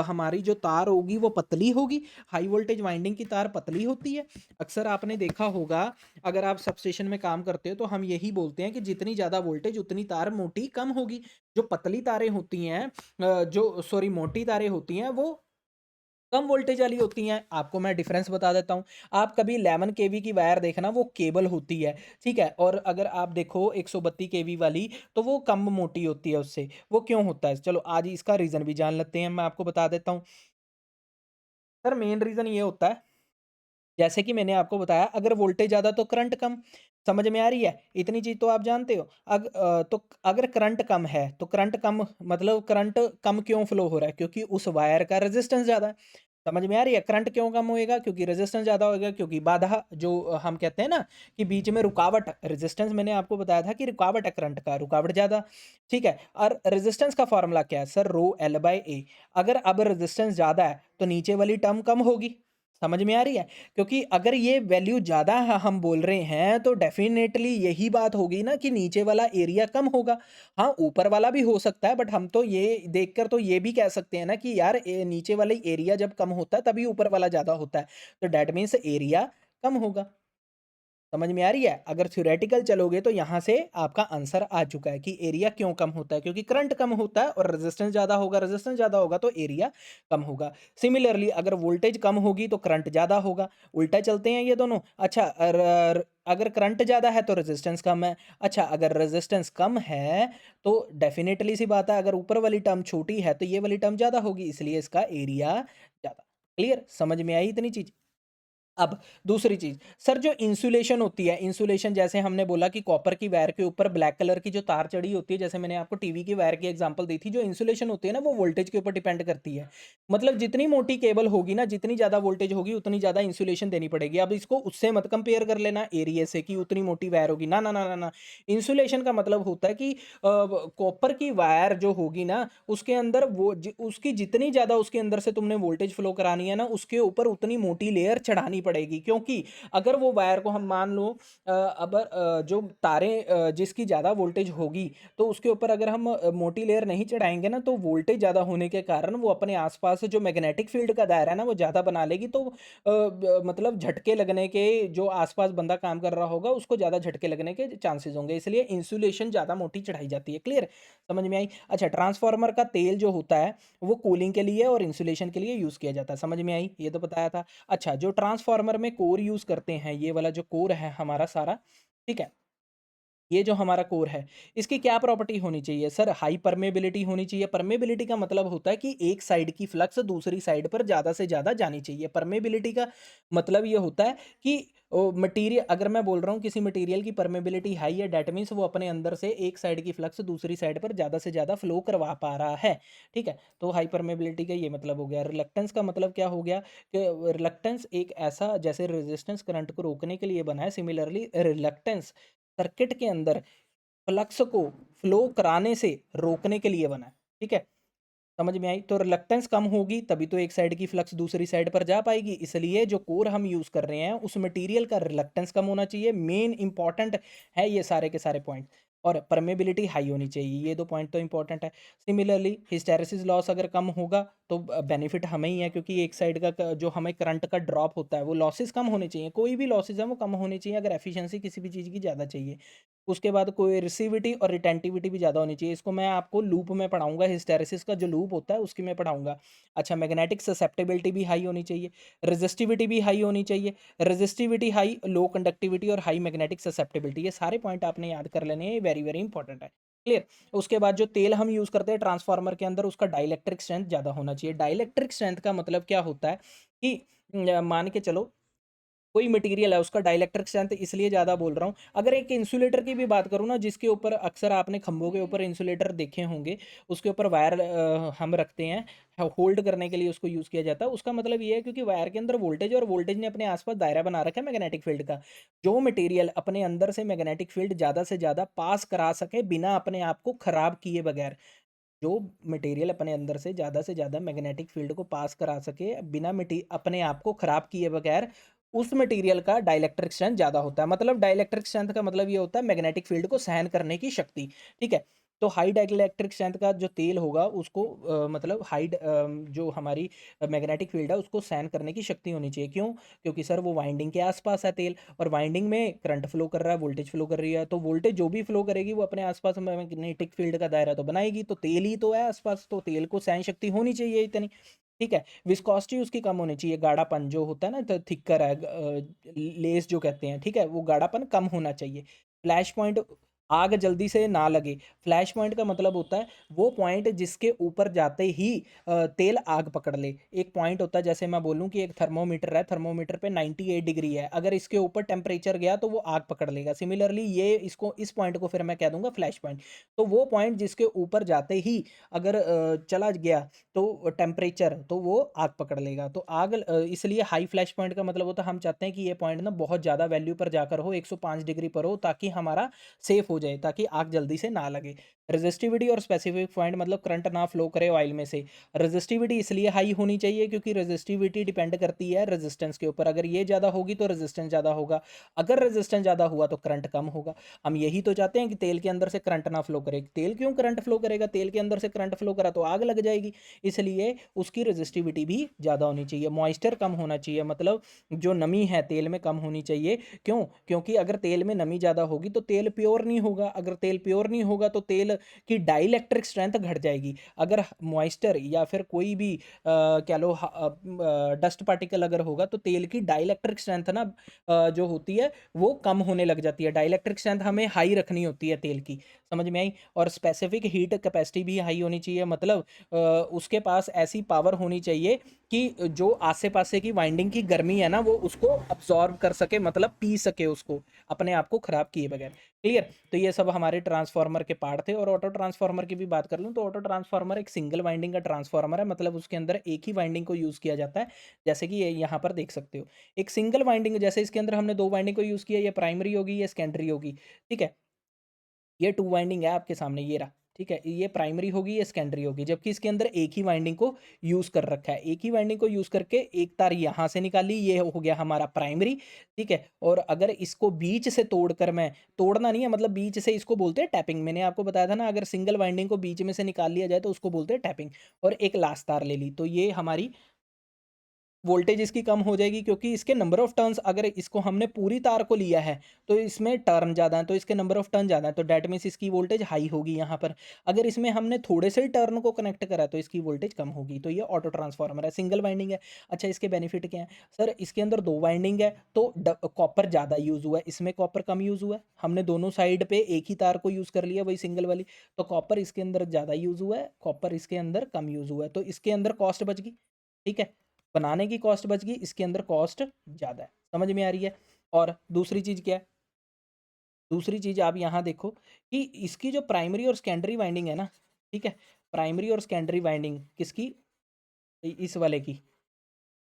हमारी जो तार होगी वो पतली होगी। हाई वोल्टेज वाइंडिंग की तार पतली होती है। अक्सर आपने देखा होगा, अगर आप सबस्टेशन में काम करते हो तो हम यही बोलते हैं कि जितनी ज़्यादा वोल्टेज उतनी तार मोटी कम होगी। जो पतली तारें होती हैं, जो सॉरी मोटी तारें होती हैं, वो कम वोल्टेज वाली होती हैं। आपको मैं डिफरेंस बता देता हूँ। आप कभी 11 केवी की वायर देखना, वो केबल होती है। ठीक है, और अगर आप देखो 132 केवी वाली, तो वो कम मोटी होती है उससे। वो क्यों होता है, चलो आज इसका रीज़न भी जान लेते हैं, मैं आपको बता देता हूँ। सर मेन रीज़न ये होता है, जैसे कि मैंने आपको बताया, अगर वोल्टेज ज़्यादा तो करंट कम। समझ में आ रही है, इतनी चीज़ तो आप जानते हो। तो अगर करंट कम है तो करंट कम, मतलब करंट कम क्यों फ्लो हो रहा है, क्योंकि उस वायर का रेजिस्टेंस ज़्यादा है। समझ में आ रही है, करंट क्यों कम होएगा, क्योंकि रेजिस्टेंस ज़्यादा होएगा, क्योंकि बाधा जो हम कहते हैं ना कि बीच में रुकावट, रेजिस्टेंस मैंने आपको बताया था कि रुकावट है करंट का, रुकावट ज़्यादा। ठीक है, और रेजिस्टेंस का फॉर्मूला क्या है सर, रो एल बाय ए। अगर अब रेजिस्टेंस ज़्यादा है तो नीचे वाली टर्म कम होगी। समझ में आ रही है, क्योंकि अगर ये वैल्यू ज़्यादा हम बोल रहे हैं तो डेफिनेटली यही बात होगी ना कि नीचे वाला एरिया कम होगा। हाँ, ऊपर वाला भी हो सकता है, बट हम तो ये देखकर तो ये भी कह सकते हैं ना कि यार नीचे वाले एरिया जब कम होता है तभी ऊपर वाला ज़्यादा होता है। तो दैट मीन्स एरिया कम होगा। समझ में आ रही है? अगर थ्योरेटिकल चलोगे तो यहाँ से आपका आंसर आ चुका है कि एरिया क्यों कम होता है, क्योंकि करंट कम होता है और रेजिस्टेंस ज़्यादा होगा तो एरिया कम होगा। सिमिलरली अगर वोल्टेज कम होगी तो करंट ज़्यादा होगा, उल्टा चलते हैं ये दोनों। अच्छा, अगर करंट ज़्यादा है तो रेजिस्टेंस कम है। अच्छा, अगर रेजिस्टेंस कम है तो डेफिनेटली सी बात है, अगर ऊपर वाली टर्म छोटी है तो ये वाली टर्म ज़्यादा होगी, इसलिए इसका एरिया ज़्यादा। क्लियर? समझ में आई इतनी चीज़? अब दूसरी चीज़, सर जो इंसुलेशन होती है, इंसुलेशन जैसे हमने बोला कि कॉपर की वायर के ऊपर ब्लैक कलर की जो तार चढ़ी होती है, जैसे मैंने आपको टीवी की वायर की एग्जांपल दी थी, जो इंसुलेशन होती है ना, वो वोल्टेज के ऊपर डिपेंड करती है। मतलब जितनी मोटी केबल होगी ना, जितनी ज़्यादा वोल्टेज होगी, उतनी ज़्यादा इंसुलेशन देनी पड़ेगी। अब इसको उससे मत कंपेयर कर लेना एरिया से कि उतनी मोटी वायर होगी, ना, ना, ना, ना, ना। इंसुलेशन का मतलब होता है कि कॉपर की वायर जो होगी ना, उसके अंदर वो उसकी जितनी ज़्यादा उसके अंदर से तुमने वोल्टेज फ्लो करानी है ना, उसके ऊपर उतनी मोटी लेयर चढ़ानी पड़ेगी, क्योंकि अगर वो वायर को हम मान लो जो तारें जिसकी ज़्यादा वोल्टेज होगी, तो उसके ऊपर अगर हम मोटी लेयर नहीं चढ़ाएंगे ना, तो वोल्टेज ज़्यादा होने के कारण वो अपने आसपास जो मैग्नेटिक फील्ड का दायरा है ना, वो ज़्यादा बना लेगी। तो मतलब झटके लगने के, जो आसपास बंदा काम कर रहा होगा उसको ज़्यादा झटके लगने के चांसेस होंगे, इसलिए इंसुलेशन ज़्यादा मोटी चढ़ाई जाती है। क्लियर? समझ में आई? अच्छा, ट्रांसफार्मर का तेल जो होता है वो कूलिंग के लिए और इंसुलेशन के लिए यूज़ किया जाता है। समझ में आई? ये तो बताया था। अच्छा, जो ट्रांसफार्मर में कोर यूज़ करते हैं, ये वाला जो कोर है हमारा सारा, ठीक है? ये जो हमारा कोर है, इसकी क्या प्रॉपर्टी होनी चाहिए? सर, हाई परमेबिलिटी होनी चाहिए। परमेबिलिटी का मतलब होता है कि एक साइड की फ्लक्स दूसरी साइड पर ज़्यादा से ज़्यादा जानी चाहिए। परमेबिलिटी का मतलब ये होता है कि मटीरियल, अगर मैं बोल रहा हूँ किसी मटीरियल की परमेबिलिटी हाई है, दैट मीन्स वो अपने अंदर से एक साइड की फ्लक्स दूसरी साइड पर ज़्यादा से ज़्यादा फ्लो करवा पा रहा है, ठीक है? तो हाई परमेबिलिटी का ये मतलब हो गया। रिलक्टेंस का मतलब क्या हो गया कि रिलक्टेंस एक ऐसा, जैसे रेजिस्टेंस करंट को रोकने के लिए बना है, सिमिलरली रिलक्टेंस सर्किट के अंदर फ्लक्स को फ्लो कराने से रोकने के लिए बना है, ठीक है? समझ में आई? तो रिलक्टेंस कम होगी तभी तो एक साइड की फ्लक्स दूसरी साइड पर जा पाएगी, इसलिए जो कोर हम यूज़ कर रहे हैं उस मटेरियल का रिलक्टेंस कम होना चाहिए। मेन इंपॉर्टेंट है ये सारे के सारे पॉइंट, और परमेबिलिटी हाई होनी चाहिए, ये दो पॉइंट तो इंपॉर्टेंट है। सिमिलरली हिस्टैरिसीस लॉस अगर कम होगा तो बेनिफिट हमें ही है, क्योंकि एक साइड का जो हमें करंट का ड्रॉप होता है वो लॉसेस कम होने चाहिए, कोई भी लॉसेस है वो कम होने चाहिए अगर एफिशिएंसी किसी भी चीज़ की ज़्यादा चाहिए। उसके बाद कोएर्सिविटी और रिटेंटिविटी भी ज़्यादा होनी चाहिए, इसको मैं आपको लूप में पढ़ाऊंगा, हिस्टैरिसीस का जो लूप होता है उसकी मैं पढ़ाऊंगा। अच्छा, मैग्नेटिक ससेप्टेबिलिटी भी हाई होनी चाहिए, रेजिस्टिविटी भी हाई होनी चाहिए। रेजिस्टिविटी हाई, लो कंडक्टिविटी और हाई मैग्नेटिक ससेप्टेबिलिटी, ये सारे पॉइंट आपने याद कर लेने हैं, वेरी वेरी इंपॉर्टेंट है। क्लियर? उसके बाद जो तेल हम यूज़ करते हैं ट्रांसफार्मर के अंदर, उसका डाइलेक्ट्रिक स्ट्रेंथ ज़्यादा होना चाहिए। डाइलेक्ट्रिक स्ट्रेंथ का मतलब क्या होता है कि मान के चलो कोई मटेरियल है, उसका डाइलेक्ट्रिक स्ट्रेंथ इसलिए ज़्यादा बोल रहा हूँ, अगर एक इंसुलेटर की भी बात करूँ ना, जिसके ऊपर अक्सर आपने खंभों के ऊपर इंसुलेटर देखे होंगे, उसके ऊपर वायर हम रखते हैं, होल्ड करने के लिए उसको यूज़ किया जाता है। उसका मतलब ये है क्योंकि वायर के अंदर वोल्टेज, और वोल्टेज ने अपने आसपास दायरा बना रखा है मैग्नेटिक फील्ड का। जो मटेरियल अपने अंदर से मैग्नेटिक फील्ड ज़्यादा से ज़्यादा पास करा सके बिना अपने आप को खराब किए बगैर, जो मटेरियल अपने अंदर से ज़्यादा मैग्नेटिक फील्ड को पास करा सके बिना अपने आप को खराब किए बगैर, उस मटेरियल का डाइलेक्ट्रिक स्ट्रेंथ ज़्यादा होता है। मतलब डाइलेक्ट्रिक स्ट्रेंथ का मतलब ये होता है मैग्नेटिक फील्ड को सहन करने की शक्ति, ठीक है? तो हाई डाइलेक्ट्रिक स्ट्रेंथ का जो तेल होगा उसको मतलब जो हमारी मैग्नेटिक फील्ड है उसको सहन करने की शक्ति होनी चाहिए। क्यों? क्योंकि सर वो वाइंडिंग के आसपास है तेल, और वाइंडिंग में करंट फ्लो कर रहा है, वोल्टेज फ्लो कर रही है, तो वोल्टेज जो भी फ्लो करेगी वो अपने आसपास मैग्नेटिक फील्ड का दायरा तो बनाएगी, तो तेल ही तो है आसपास, तो तेल को सहन शक्ति होनी चाहिए इतनी, ठीक है? विस्कोसिटी उसकी कम होनी चाहिए, गाढ़ापन जो होता है ना, तो थिकर है, लेस जो कहते हैं, ठीक है? वो गाढ़ापन कम होना चाहिए। फ्लैश पॉइंट, आग जल्दी से ना लगे। फ्लैश पॉइंट का मतलब होता है वो पॉइंट जिसके ऊपर जाते ही तेल आग पकड़ ले। एक पॉइंट होता है, जैसे मैं बोलूँ कि एक थर्मोमीटर है, थर्मोमीटर पे 98 डिग्री है, अगर इसके ऊपर टेम्परेचर गया तो वो आग पकड़ लेगा। सिमिलरली ये इसको, इस पॉइंट को फिर मैं कह दूंगा फ्लैश पॉइंट। तो वो पॉइंट जिसके ऊपर जाते ही अगर चला गया तो टेम्परेचर, तो वो आग पकड़ लेगा। तो आग इसलिए हाई फ्लैश पॉइंट का मतलब होता है हम चाहते हैं कि ये पॉइंट ना बहुत ज़्यादा वैल्यू पर जाकर हो, 105 डिग्री पर हो, ताकि हमारा सेफ हो जाए, ताकि आग जल्दी से ना लगे। रेजिस्टिविटी और स्पेसिफिक पॉइंट मतलब करंट ना फ्लो करे ऑयल में से। रेजिस्टिविटी इसलिए हाई होनी चाहिए क्योंकि रेजिस्टिविटी डिपेंड करती है रेजिस्टेंस के ऊपर, अगर ये ज़्यादा होगी तो रेजिस्टेंस ज़्यादा होगा, अगर रेजिस्टेंस ज़्यादा हुआ तो करंट कम होगा। हम यही तो चाहते हैं कि तेल के अंदर से करंट ना फ्लो करे। तेल क्यों करंट फ्लो करेगा? तेल के अंदर से करंट फ्लो करा तो आग लग जाएगी, इसलिए उसकी रेजिस्टिविटी भी ज़्यादा होनी चाहिए। मॉइस्चर कम होना चाहिए, मतलब जो नमी है तेल में कम होनी चाहिए। क्यों? क्योंकि अगर तेल में नमी ज़्यादा होगी तो तेल प्योर नहीं होगा, अगर तेल प्योर नहीं होगा तो तेल की डाइलेक्ट्रिक स्ट्रेंथ घट जाएगी। अगर मॉइस्चर या फिर कोई भी कह लो डस्ट पार्टिकल अगर होगा तो तेल की डाइलेक्ट्रिक स्ट्रेंथ ना जो होती है वो कम होने लग जाती है। डाइलेक्ट्रिक स्ट्रेंथ हमें हाई रखनी होती है तेल की, समझ में आई? और स्पेसिफिक हीट कैपेसिटी भी हाई होनी चाहिए, मतलब उसके पास ऐसी पावर होनी चाहिए कि जो आसे पासे की वाइंडिंग की गर्मी है ना वो उसको अब्जॉर्ब कर सके, मतलब पी सके उसको, अपने आप को खराब किए बगैर। क्लियर? तो ये सब हमारे ट्रांसफार्मर के पार्ट थे। और ऑटो ट्रांसफार्मर की भी बात कर लूँ तो ऑटो ट्रांसफार्मर एक सिंगल वाइंडिंग का ट्रांसफार्मर है, मतलब उसके अंदर एक ही वाइंडिंग को यूज़ किया जाता है, जैसे कि ये यहाँ पर देख सकते हो। एक सिंगल वाइंडिंग, जैसे इसके अंदर हमने दो वाइंडिंग को यूज़ किया, ये प्राइमरी होगी, ये सेकेंडरी होगी, ठीक है। ये टू वाइंडिंग है आपके सामने, ये रहा, ठीक है। ये प्राइमरी होगी, ये सेकेंडरी होगी, जबकि इसके अंदर एक ही वाइंडिंग को यूज़ कर रखा है। एक ही वाइंडिंग को यूज़ करके एक तार यहाँ से निकाली, ये हो गया हमारा प्राइमरी, ठीक है। और अगर इसको बीच से तोड़कर, मैं तोड़ना नहीं है, मतलब बीच से, इसको बोलते हैं टैपिंग। मैंने आपको बताया था ना, अगर सिंगल वाइंडिंग को बीच में से निकाल लिया जाए तो उसको बोलते हैं टैपिंग। और एक लास्ट तार ले ली तो ये हमारी वोल्टेज इसकी कम हो जाएगी, क्योंकि इसके नंबर ऑफ टर्न्स, अगर इसको हमने पूरी तार को लिया है तो इसमें टर्न ज़्यादा है, तो इसके नंबर ऑफ टर्न ज़्यादा है, तो डेट मीन्स इसकी वोल्टेज हाई होगी यहाँ पर। अगर इसमें हमने थोड़े से ही टर्न को कनेक्ट करा तो इसकी वोल्टेज कम होगी। तो ये ऑटो ट्रांसफार्मर है, सिंगल वाइंडिंग है। अच्छा, इसके बेनिफिट क्या है सर? इसके अंदर दो वाइंडिंग है तो कॉपर ज़्यादा यूज़ हुआ है, इसमें कॉपर कम यूज़ हुआ है। हमने दोनों साइड पे एक ही तार को यूज़ कर लिया, वही सिंगल वाली, तो कॉपर इसके अंदर ज़्यादा यूज़ हुआ है, कॉपर इसके अंदर कम यूज़ हुआ है, तो इसके अंदर कॉस्ट बच गई, ठीक है। बनाने की कॉस्ट बच गई, इसके अंदर कॉस्ट ज़्यादा है, समझ में आ रही है? और दूसरी चीज़ क्या है? दूसरी चीज़ आप यहाँ देखो कि इसकी जो प्राइमरी और सेकेंडरी वाइंडिंग है ना, ठीक है, प्राइमरी और सेकेंडरी वाइंडिंग किसकी? इस वाले की,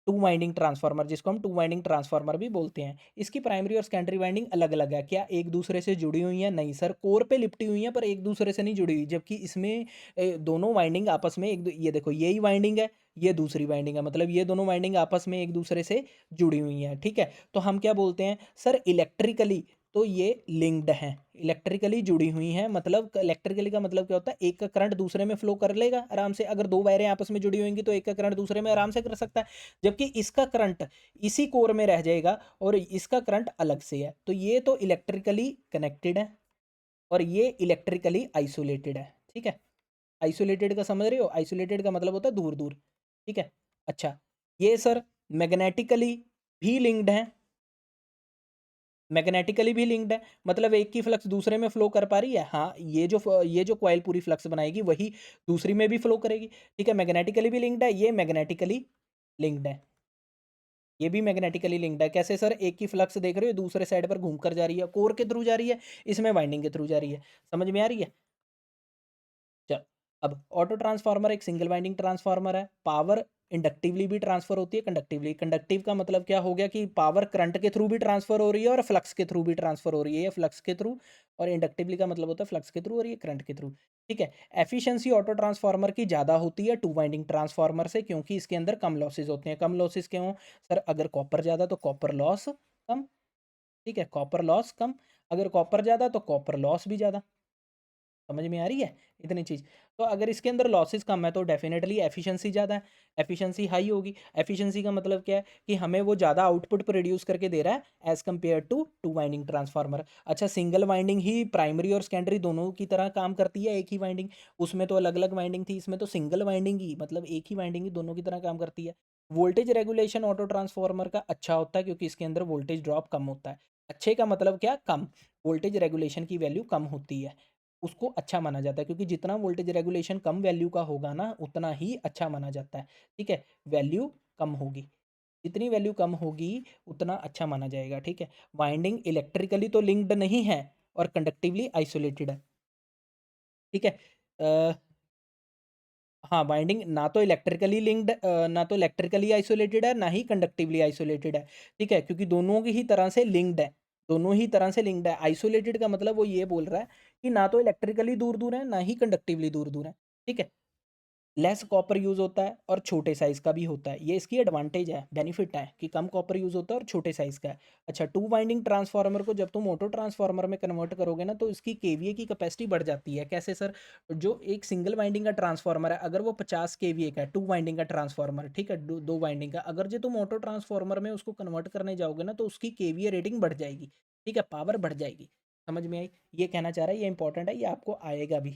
टू वाइंडिंग ट्रांसफार्मर, जिसको हम टू वाइंडिंग ट्रांसफार्मर भी बोलते हैं। इसकी प्राइमरी और सेकेंडरी वाइंडिंग अलग अलग है। क्या एक दूसरे से जुड़ी हुई हैं? नहीं सर, कोर पे लिपटी हुई हैं पर एक दूसरे से नहीं जुड़ी हुई, जबकि इसमें दोनों वाइंडिंग आपस में ये देखो, यही वाइंडिंग है, ये दूसरी वाइंडिंग है, मतलब ये दोनों वाइंडिंग आपस में एक दूसरे से जुड़ी हुई हैं, ठीक है। तो हम क्या बोलते हैं सर? इलेक्ट्रिकली तो ये लिंक्ड हैं, इलेक्ट्रिकली जुड़ी हुई हैं। मतलब इलेक्ट्रिकली का मतलब क्या होता है? एक का करंट दूसरे में फ्लो कर लेगा आराम से, अगर दो वायरें आपस में जुड़ी होंगी तो एक का करंट दूसरे में आराम से कर सकता है, जबकि इसका करंट इसी कोर में रह जाएगा और इसका करंट अलग से है। तो ये तो इलेक्ट्रिकली कनेक्टेड है और ये इलेक्ट्रिकली आइसोलेटेड है, ठीक है। आइसोलेटेड का समझ रहे हो? आइसोलेटेड का मतलब होता है दूर दूर, ठीक है। अच्छा, ये सर मैग्नेटिकली भी लिंक्ड है, मैग्नेटिकली भी लिंक्ड है, मतलब एक की फ्लक्स दूसरे में फ्लो कर पा रही है। हाँ, ये जो कॉइल पूरी फ्लक्स बनाएगी वही दूसरी में भी फ्लो करेगी, ठीक है। मैग्नेटिकली भी लिंक्ड है, ये मैग्नेटिकली लिंक्ड है, ये भी मैग्नेटिकली लिंक्ड है। कैसे सर? एक की फ्लक्स देख रहे हो, दूसरे साइड पर घूम कर जा रही है, कोर के थ्रू जा रही है, इसमें वाइंडिंग के थ्रू जा रही है, समझ में आ रही है? चल, अब ऑटो ट्रांसफार्मर एक सिंगल वाइंडिंग ट्रांसफार्मर है। पावर इंडक्टिवली भी ट्रांसफर होती है, कंडक्टिवली। कंडक्टिव का मतलब क्या हो गया कि पावर करंट के थ्रू भी ट्रांसफर हो रही है और फ्लक्स के थ्रू भी ट्रांसफर हो रही है, या फ्लक्स के थ्रू। और इंडक्टिवली का मतलब होता है फ्लक्स के थ्रू और ये करंट के थ्रू, ठीक है। एफिशिएंसी ऑटो ट्रांसफार्मर की ज़्यादा होती है टू वाइंडिंग ट्रांसफार्मर से, क्योंकि इसके अंदर कम लॉसेज होते हैं। कम लॉसेज क्यों सर? अगर कॉपर ज़्यादा तो कॉपर लॉस कम, ठीक है, कॉपर लॉस कम। अगर कॉपर ज़्यादा तो कॉपर लॉस भी ज़्यादा, समझ में आ रही है इतनी चीज़? तो अगर इसके अंदर लॉसेस कम है तो डेफिनेटली एफिशिएंसी ज़्यादा है, एफिशिएंसी हाई होगी। एफिशिएंसी का मतलब क्या है कि हमें वो ज़्यादा आउटपुट प्रोड्यूस करके दे रहा है as compare to two winding transformer. अच्छा, सिंगल वाइंडिंग ही प्राइमरी और सेकेंडरी दोनों की तरह काम करती है, एक ही वाइंडिंग, उसमें तो अलग अलग वाइंडिंग थी, इसमें तो सिंगल वाइंडिंग ही, मतलब एक ही वाइंडिंग ही दोनों की तरह काम करती है। वोल्टेज रेगुलेशन ऑटो ट्रांसफार्मर का अच्छा होता है, क्योंकि इसके अंदर वोल्टेज ड्रॉप कम होता है। अच्छे का मतलब क्या? कम। वोल्टेज रेगुलेशन की वैल्यू कम होती है, उसको अच्छा माना जाता है, क्योंकि जितना वोल्टेज रेगुलेशन कम वैल्यू का होगा ना उतना ही अच्छा माना जाता है, ठीक है। वैल्यू कम होगी, जितनी वैल्यू कम होगी उतना अच्छा माना जाएगा, ठीक है। वाइंडिंग इलेक्ट्रिकली तो लिंक्ड नहीं है और कंडक्टिवली आइसोलेटेड है, ठीक है। हाँ, वाइंडिंग ना तो इलेक्ट्रिकली लिंक्ड, ना तो इलेक्ट्रिकली आइसोलेटेड है, ना ही कंडक्टिवली आइसोलेटेड है, ठीक है, क्योंकि दोनों की ही तरह से लिंक्ड है, दोनों ही तरह से लिंक्ड है। आइसोलेटेड का मतलब वो ये बोल रहा है कि ना तो इलेक्ट्रिकली दूर दूर है, ना ही कंडक्टिवली दूर दूर है, ठीक है। लेस कॉपर यूज़ होता है और छोटे साइज़ का भी होता है, ये इसकी एडवांटेज है, बेनिफिट है कि कम कॉपर यूज़ होता है और छोटे साइज़ का है। अच्छा, टू वाइंडिंग ट्रांसफार्मर को जब तुम ऑटो ट्रांसफार्मर में कन्वर्ट करोगे ना तो इसकी केवीए की कैपेसिटी बढ़ जाती है। कैसे सर? जो एक सिंगल वाइंडिंग का ट्रांसफार्मर है, अगर वो 50 केवीए का है, टू वाइंडिंग का ट्रांसफार्मर, ठीक है, दो वाइंडिंग का, अगर जो तुम ऑटो ट्रांसफार्मर में उसको कन्वर्ट करने जाओगे ना तो उसकी केवीए रेटिंग बढ़ जाएगी, ठीक है, पावर बढ़ जाएगी। समझ में आई? ये कहना चाह रहा है, ये इंपॉर्टेंट है, ये आपको आएगा भी,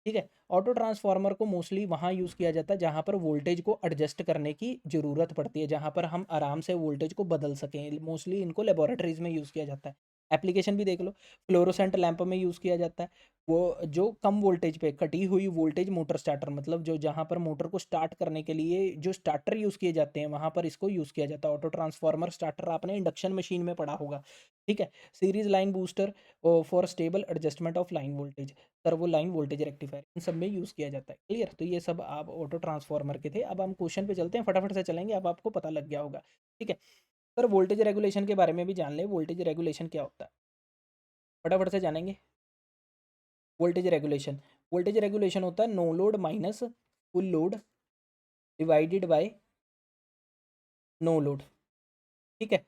ठीक है। ऑटो ट्रांसफार्मर को मोस्टली वहाँ यूज़ किया जाता है जहाँ पर वोल्टेज को एडजस्ट करने की ज़रूरत पड़ती है, जहाँ पर हम आराम से वोल्टेज को बदल सकें। मोस्टली इनको लेबोरेटरीज में यूज़ किया जाता है। एप्लीकेशन भी देख लो, फ्लोरोसेंट लैंप में यूज़ किया जाता है। वो जो कम वोल्टेज पे कटी हुई वोल्टेज मोटर स्टार्टर, मतलब जो जहाँ पर मोटर को स्टार्ट करने के लिए जो स्टार्टर यूज़ किए जाते हैं, वहाँ पर इसको यूज़ किया जाता है। ऑटो ट्रांसफार्मर स्टार्टर आपने इंडक्शन मशीन में पढ़ा होगा, ठीक है। Series line booster for stable adjustment of line voltage, servo line voltage rectifier, इन सब में यूज़ किया जाता है। क्लियर? तो ये सब आप ऑटो ट्रांसफार्मर के थे। अब हम क्वेश्चन पे चलते हैं, फटाफट से चलेंगे, अब आपको पता लग गया होगा, ठीक है। सर वोल्टेज रेगुलेशन के बारे में भी जान ले, वोल्टेज रेगुलेशन क्या होता है, फटाफट से जानेंगे। वोल्टेज रेगुलेशन होता है no load minus full load divided by no load, ठीक है।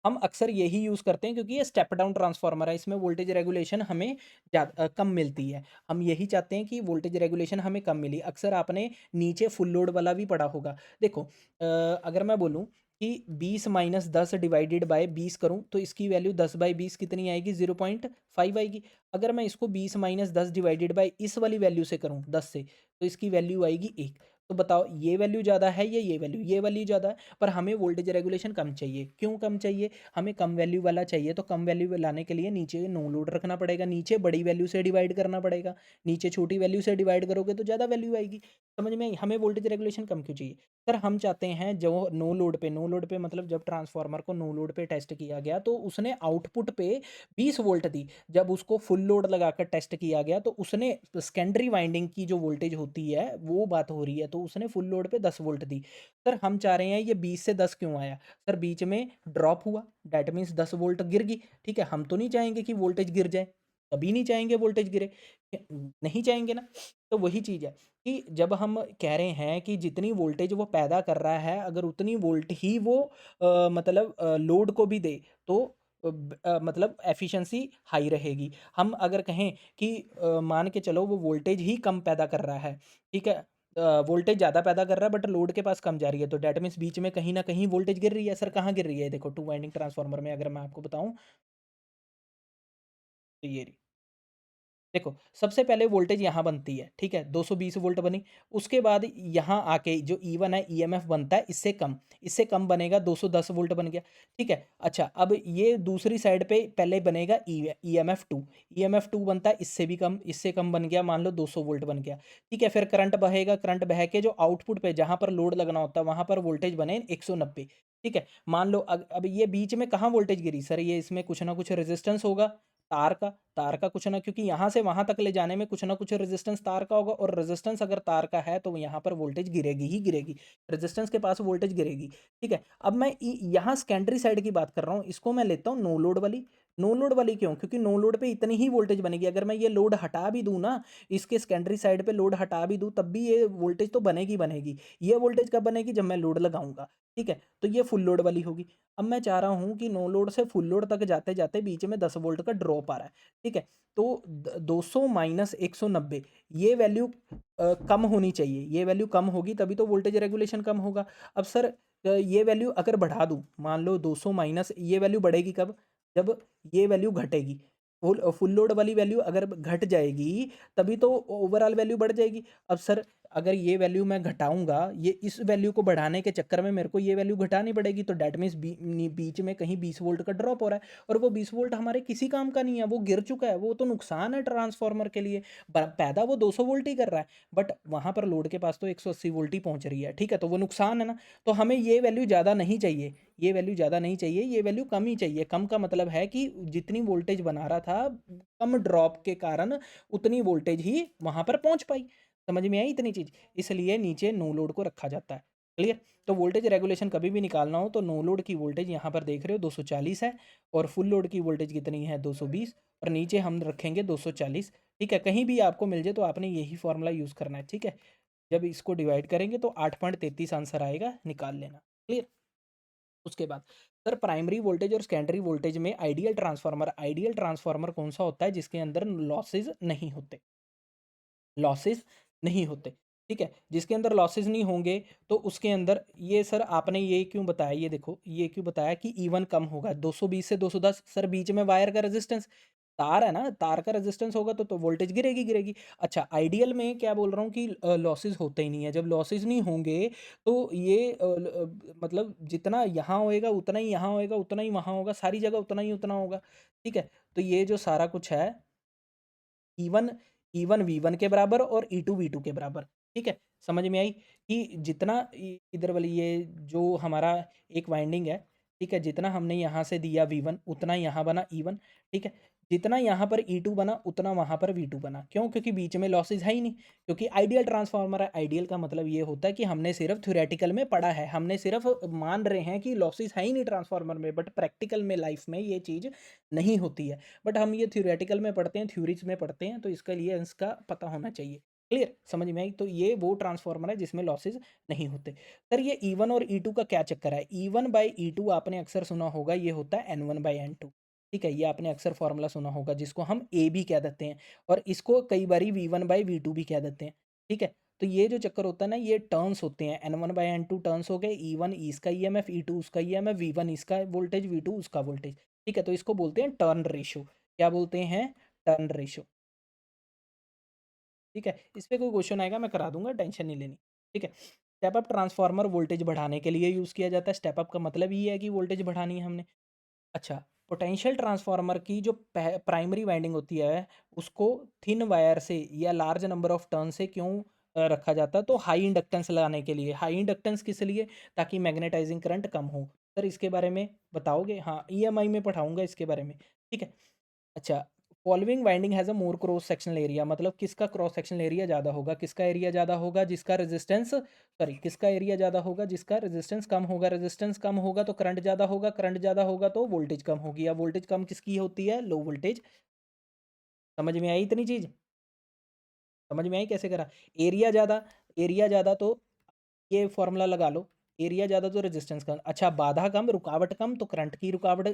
हम अक्सर यही यूज़ करते हैं क्योंकि ये स्टेप डाउन ट्रांसफार्मर है, इसमें वोल्टेज रेगुलेशन हमें कम मिलती है। हम यही चाहते हैं कि वोल्टेज रेगुलेशन हमें कम मिली। अक्सर आपने नीचे फुल लोड वाला भी पढ़ा होगा। देखो अगर मैं बोलूँ कि 20 माइनस 10 डिवाइडेड बाय 20 करूँ तो इसकी वैल्यू 10 बाई 20 कितनी आएगी, 0.5 आएगी। अगर मैं इसको 20 माइनस 10 डिवाइडेड बाय इस वाली वैल्यू से करूँ 10 से, तो इसकी वैल्यू आएगी 1। तो बताओ ये वैल्यू ज़्यादा है या ये वैल्यू? ये वैल्यू ज़्यादा है, पर हमें वोल्टेज रेगुलेशन कम चाहिए। क्यों कम चाहिए? हमें कम वैल्यू वाला चाहिए, तो कम वैल्यू लाने के लिए नीचे नो लोड रखना पड़ेगा, नीचे बड़ी वैल्यू से डिवाइड करना पड़ेगा, नीचे छोटी वैल्यू से डिवाइड करोगे तो ज़्यादा वैल्यू आएगी। समझ में आई? हमें वोल्टेज रेगुलेशन कम क्यों चाहिए? सर हम चाहते हैं जो नो लोड पे मतलब जब ट्रांसफार्मर को नो लोड पे टेस्ट किया गया तो उसने आउटपुट पे 20 वोल्ट दी। जब उसको फुल लोड लगाकर टेस्ट किया गया तो उसने सेकेंडरी वाइंडिंग की जो वोल्टेज होती है वो बात हो रही है, तो उसने फुल लोड पे 10 वोल्ट दी। सर हम चाह रहे हैं ये 20 से 10 क्यों आया? सर बीच में ड्रॉप हुआ, डेट मीन्स 10 वोल्ट गिर गई, ठीक है। हम तो नहीं चाहेंगे कि वोल्टेज गिर जाए, कभी नहीं चाहेंगे वोल्टेज गिरे, नहीं चाहेंगे ना। तो वही चीज़ है कि जब हम कह रहे हैं कि जितनी वोल्टेज वो पैदा कर रहा है अगर उतनी वोल्ट ही वो मतलब लोड को भी दे तो मतलब एफिशिएंसी हाई रहेगी। हम अगर कहें कि मान के चलो वो वोल्टेज ही कम पैदा कर रहा है, ठीक है। वोल्टेज ज़्यादा पैदा कर रहा है बट लोड के पास कम जा रही है, तो डेट मीन्स बीच में कहीं ना कहीं वोल्टेज गिर रही है। सर कहाँ गिर रही है? देखो टू वाइंडिंग ट्रांसफार्मर में अगर मैं आपको बताऊं तो ये रही। देखो सबसे पहले वोल्टेज यहाँ बनती है, ठीक है, 220 वोल्ट बनी। उसके बाद यहाँ आके जो E1 है ईएमएफ बनता है इससे कम बनेगा, 210 वोल्ट बन गया, ठीक है। अच्छा अब ये दूसरी साइड पे पहले बनेगा ईएमएफ 2 बनता है, इससे कम बन गया, मान लो 200 वोल्ट बन गया, ठीक है। फिर करंट बहेगा, करंट बह के जो आउटपुट पे जहाँ पर लोड लगना होता है वहाँ पर वोल्टेज बने 190, ठीक है। मान लो अब ये बीच में कहाँ वोल्टेज गिरी? सर ये इसमें कुछ ना कुछ रेजिस्टेंस होगा, तार का कुछ ना, क्योंकि यहाँ से वहाँ तक ले जाने में कुछ ना कुछ रेजिस्टेंस तार का होगा, और रेजिस्टेंस अगर तार का है तो यहाँ पर वोल्टेज गिरेगी ही गिरेगी, रेजिस्टेंस के पास वोल्टेज गिरेगी, ठीक है। अब मैं यहाँ सेकेंडरी साइड की बात कर रहा हूँ, इसको मैं लेता हूँ नो लोड वाली। नो लोड वाली क्यों? क्योंकि नो लोड पे इतनी ही वोल्टेज बनेगी। अगर मैं ये लोड हटा भी दूँ ना, इसके सेकेंडरी साइड पे लोड हटा भी दूँ तब भी ये वोल्टेज तो बनेगी बनेगी। ये वोल्टेज कब बनेगी? जब मैं लोड लगाऊंगा, ठीक है। तो ये फुल लोड वाली होगी। अब मैं चाह रहा हूँ कि नो लोड से फुल लोड तक जाते जाते बीच में 10 वोल्ट का ड्रॉप आ रहा है, ठीक है। तो 200 माइनस 190, ये वैल्यू कम होनी चाहिए, ये वैल्यू कम होगी तभी तो वोल्टेज रेगुलेशन कम होगा। अब सर ये वैल्यू अगर बढ़ा दूं, मान लो 200 माइनस, ये वैल्यू बढ़ेगी कब? जब ये वैल्यू घटेगी, फुल लोड वाली वैल्यू अगर घट जाएगी तभी तो ओवरऑल वैल्यू बढ़ जाएगी। अब सर अगर ये वैल्यू मैं घटाऊंगा, ये इस वैल्यू को बढ़ाने के चक्कर में मेरे को ये वैल्यू घटानी पड़ेगी, तो डेट मीन्स बीच में कहीं 20 वोल्ट का ड्रॉप हो रहा है, और वो 20 वोल्ट हमारे किसी काम का नहीं है, वो गिर चुका है, वो तो नुकसान है ट्रांसफार्मर के लिए। पैदा वो 200 वोल्ट ही कर रहा है, बट वहां पर लोड के पास तो 180 वोल्ट ही पहुंच रही है, ठीक है, तो वो नुकसान है ना। तो हमें ये वैल्यू ज़्यादा नहीं चाहिए, ये वैल्यू ज़्यादा नहीं चाहिए, ये वैल्यू कम ही चाहिए। कम का मतलब है कि जितनी वोल्टेज बना रहा था, कम ड्रॉप के कारण उतनी वोल्टेज ही वहां पर पहुंच पाई। समझ में आई इतनी चीज? इसलिए नीचे नो लोड को रखा जाता है। क्लियर? तो वोल्टेज रेगुलेशन कभी भी निकालना हो तो नो लोड की वोल्टेज यहाँ पर देख रहे हो 240 है, और फुल लोड की वोल्टेज कितनी है 220, और नीचे हम रखेंगे 240, ठीक है। कहीं भी आपको मिल जाए तो आपने यही फॉर्मूला यूज़ करना है, ठीक है। जब इसको डिवाइड करेंगे तो 8.33 आंसर आएगा, निकाल लेना। क्लियर? उसके बाद सर प्राइमरी वोल्टेज और सेकेंडरी वोल्टेज में आइडियल ट्रांसफार्मर कौन सा होता है? जिसके अंदर लॉसेस नहीं होते, ठीक है। जिसके अंदर लॉसेस नहीं होंगे तो उसके अंदर ये सर आपने ये क्यों बताया, ये देखो ये क्यों बताया कि E1 कम होगा 220 से 210? सर बीच में वायर का रेजिस्टेंस, तार है ना, तार का रेजिस्टेंस होगा तो वोल्टेज गिरेगी गिरेगी। अच्छा, आइडियल में क्या बोल रहा हूँ कि लॉसेस होते ही नहीं है। जब लॉसेस नहीं होंगे तो ये मतलब जितना यहाँ होएगा उतना ही यहाँ होएगा, उतना ही वहाँ होगा, सारी जगह उतना ही उतना होगा। ठीक है, तो ये जो सारा कुछ है, E1 E1 V1 के बराबर और E2 V2 के बराबर। ठीक है, समझ में आई कि जितना इधर वाली ये जो हमारा एक वाइंडिंग है, ठीक है, जितना हमने यहाँ से दिया V1 उतना यहाँ बना E1। ठीक है, जितना यहाँ पर E2 बना उतना वहाँ पर V2 बना। क्यों? क्योंकि बीच में लॉसेज है ही नहीं, क्योंकि आइडियल ट्रांसफार्मर है। आइडियल का मतलब ये होता है कि हमने सिर्फ थ्योरेटिकल में पढ़ा है, हमने सिर्फ मान रहे हैं कि लॉसेज है ही नहीं ट्रांसफार्मर में, बट प्रैक्टिकल में लाइफ में ये चीज़ नहीं होती है। बट हम ये थ्योरेटिकल में पढ़ते हैं, थ्योरीज में पढ़ते हैं, तो इसके लिए इसका पता होना चाहिए। क्लियर, समझ में आई? तो ये वो ट्रांसफार्मर है जिसमें लॉसेज नहीं होते। सर ये E1 और E2 का क्या चक्कर है? E1/E2 आपने अक्सर सुना होगा, ये होता है N1/N2। ठीक है, ये आपने अक्सर फॉर्मूला सुना होगा, जिसको हम ए भी कह देते हैं, और इसको कई बारी V1/V2 भी कह देते हैं। ठीक है, तो ये जो चक्कर होता है ना, ये टर्न्स होते हैं। N1/N2 टर्न्स हो गए, E1 इसका EMF, E2 उसका EMF, V1 इसका वोल्टेज, V2 उसका वोल्टेज। ठीक है, तो इसको बोलते हैं टर्न रेशो। क्या बोलते हैं? Turn ratio. ठीक है, इस पे कोई क्वेश्चन आएगा मैं करा दूंगा, टेंशन नहीं लेनी। ठीक है, स्टेप अप ट्रांसफार्मर वोल्टेज बढ़ाने के लिए यूज़ किया जाता है। स्टेप अप का मतलब ये है कि वोल्टेज बढ़ानी है हमने। अच्छा, पोटेंशियल ट्रांसफार्मर की जो प्राइमरी वाइंडिंग होती है, उसको थिन वायर से या लार्ज नंबर ऑफ टर्न से क्यों रखा जाता है? तो हाई इंडक्टेंस लगाने के लिए। हाई इंडक्टेंस किस लिए? ताकि मैग्नेटाइजिंग करंट कम हो। सर इसके बारे में बताओगे? हाँ, ईएमआई में पढ़ाऊंगा इसके बारे में। ठीक है, अच्छा, following winding has a more cross sectional area, मतलब किसका क्रॉस सेक्शनल एरिया ज़्यादा होगा? किसका एरिया ज़्यादा होगा? जिसका रेजिस्टेंस, सॉरी, किसका एरिया ज़्यादा होगा? जिसका रेजिस्टेंस कम होगा। रेजिस्टेंस कम होगा तो करंट ज़्यादा होगा, करंट ज़्यादा होगा तो वोल्टेज कम होगी। या वोल्टेज कम किसकी होती है? Low voltage. समझ में आई इतनी चीज़? समझ में आई कैसे करा? एरिया ज़्यादा, एरिया ज़्यादा तो ये फॉर्मूला लगा लो, एरिया ज़्यादा तो रेजिस्टेंस कम। अच्छा, बाधा कम, रुकावट कम, तो करंट की रुकावट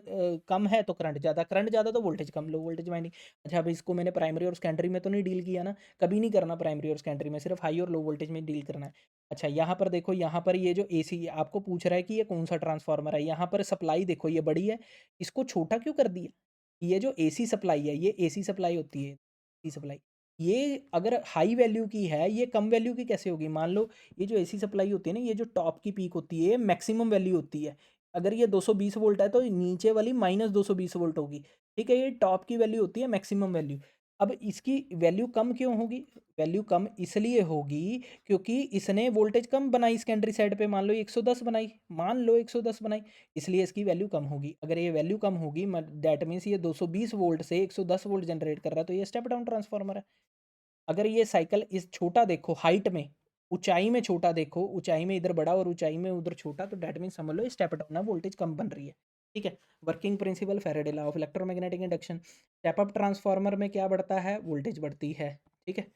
कम है तो करंट ज़्यादा, करंट ज़्यादा तो वोल्टेज कम, लो वोल्टेज वाइंडिंग। अच्छा, अब इसको मैंने प्राइमरी और सेकेंडरी में तो नहीं डील किया ना, कभी नहीं करना प्राइमरी और सेकेंडरी में, सिर्फ हाई और लो वोल्टेज में डील करना है। अच्छा, यहाँ पर देखो, यहाँ पर ये जो एसी आपको पूछ रहा है कि ये कौन सा ट्रांसफार्मर है, यहाँ पर सप्लाई देखो ये बड़ी है, इसको छोटा क्यों कर दिया? ये जो एसी सप्लाई है, ये एसी सप्लाई होती है, एसी सप्लाई। ये अगर हाई वैल्यू की है, ये कम वैल्यू की कैसे होगी? मान लो ये जो एसी सप्लाई होती है ना, ये जो टॉप की पीक होती है, मैक्सिमम वैल्यू होती है। अगर ये 220 वोल्ट है तो नीचे वाली माइनस 220 वोल्ट होगी। ठीक है, ये टॉप की वैल्यू होती है, मैक्सिमम वैल्यू। अब इसकी वैल्यू कम क्यों होगी? वैल्यू कम इसलिए होगी क्योंकि इसने वोल्टेज कम बनाई सेकेंडरी साइड पे। मान लो 110 बनाई, मान लो 110 बनाई, इसलिए इसकी वैल्यू कम होगी। अगर ये वैल्यू कम होगी, दैट मीन्स ये 220 वोल्ट से 110 वोल्ट जनरेट कर रहा है, तो ये स्टेप डाउन ट्रांसफार्मर है। अगर ये साइकिल इस छोटा देखो, हाइट में, ऊंचाई में छोटा देखो, ऊंचाई में इधर बड़ा और ऊंचाई में उधर छोटा, तो डेट मीन समझ लो स्टेप डाउन है, वोल्टेज कम बन रही है। ठीक है, working principle Faraday law of electromagnetic induction. Step up transformer में क्या बढ़ता है? वोल्टेज बढ़ती है। ठीक है,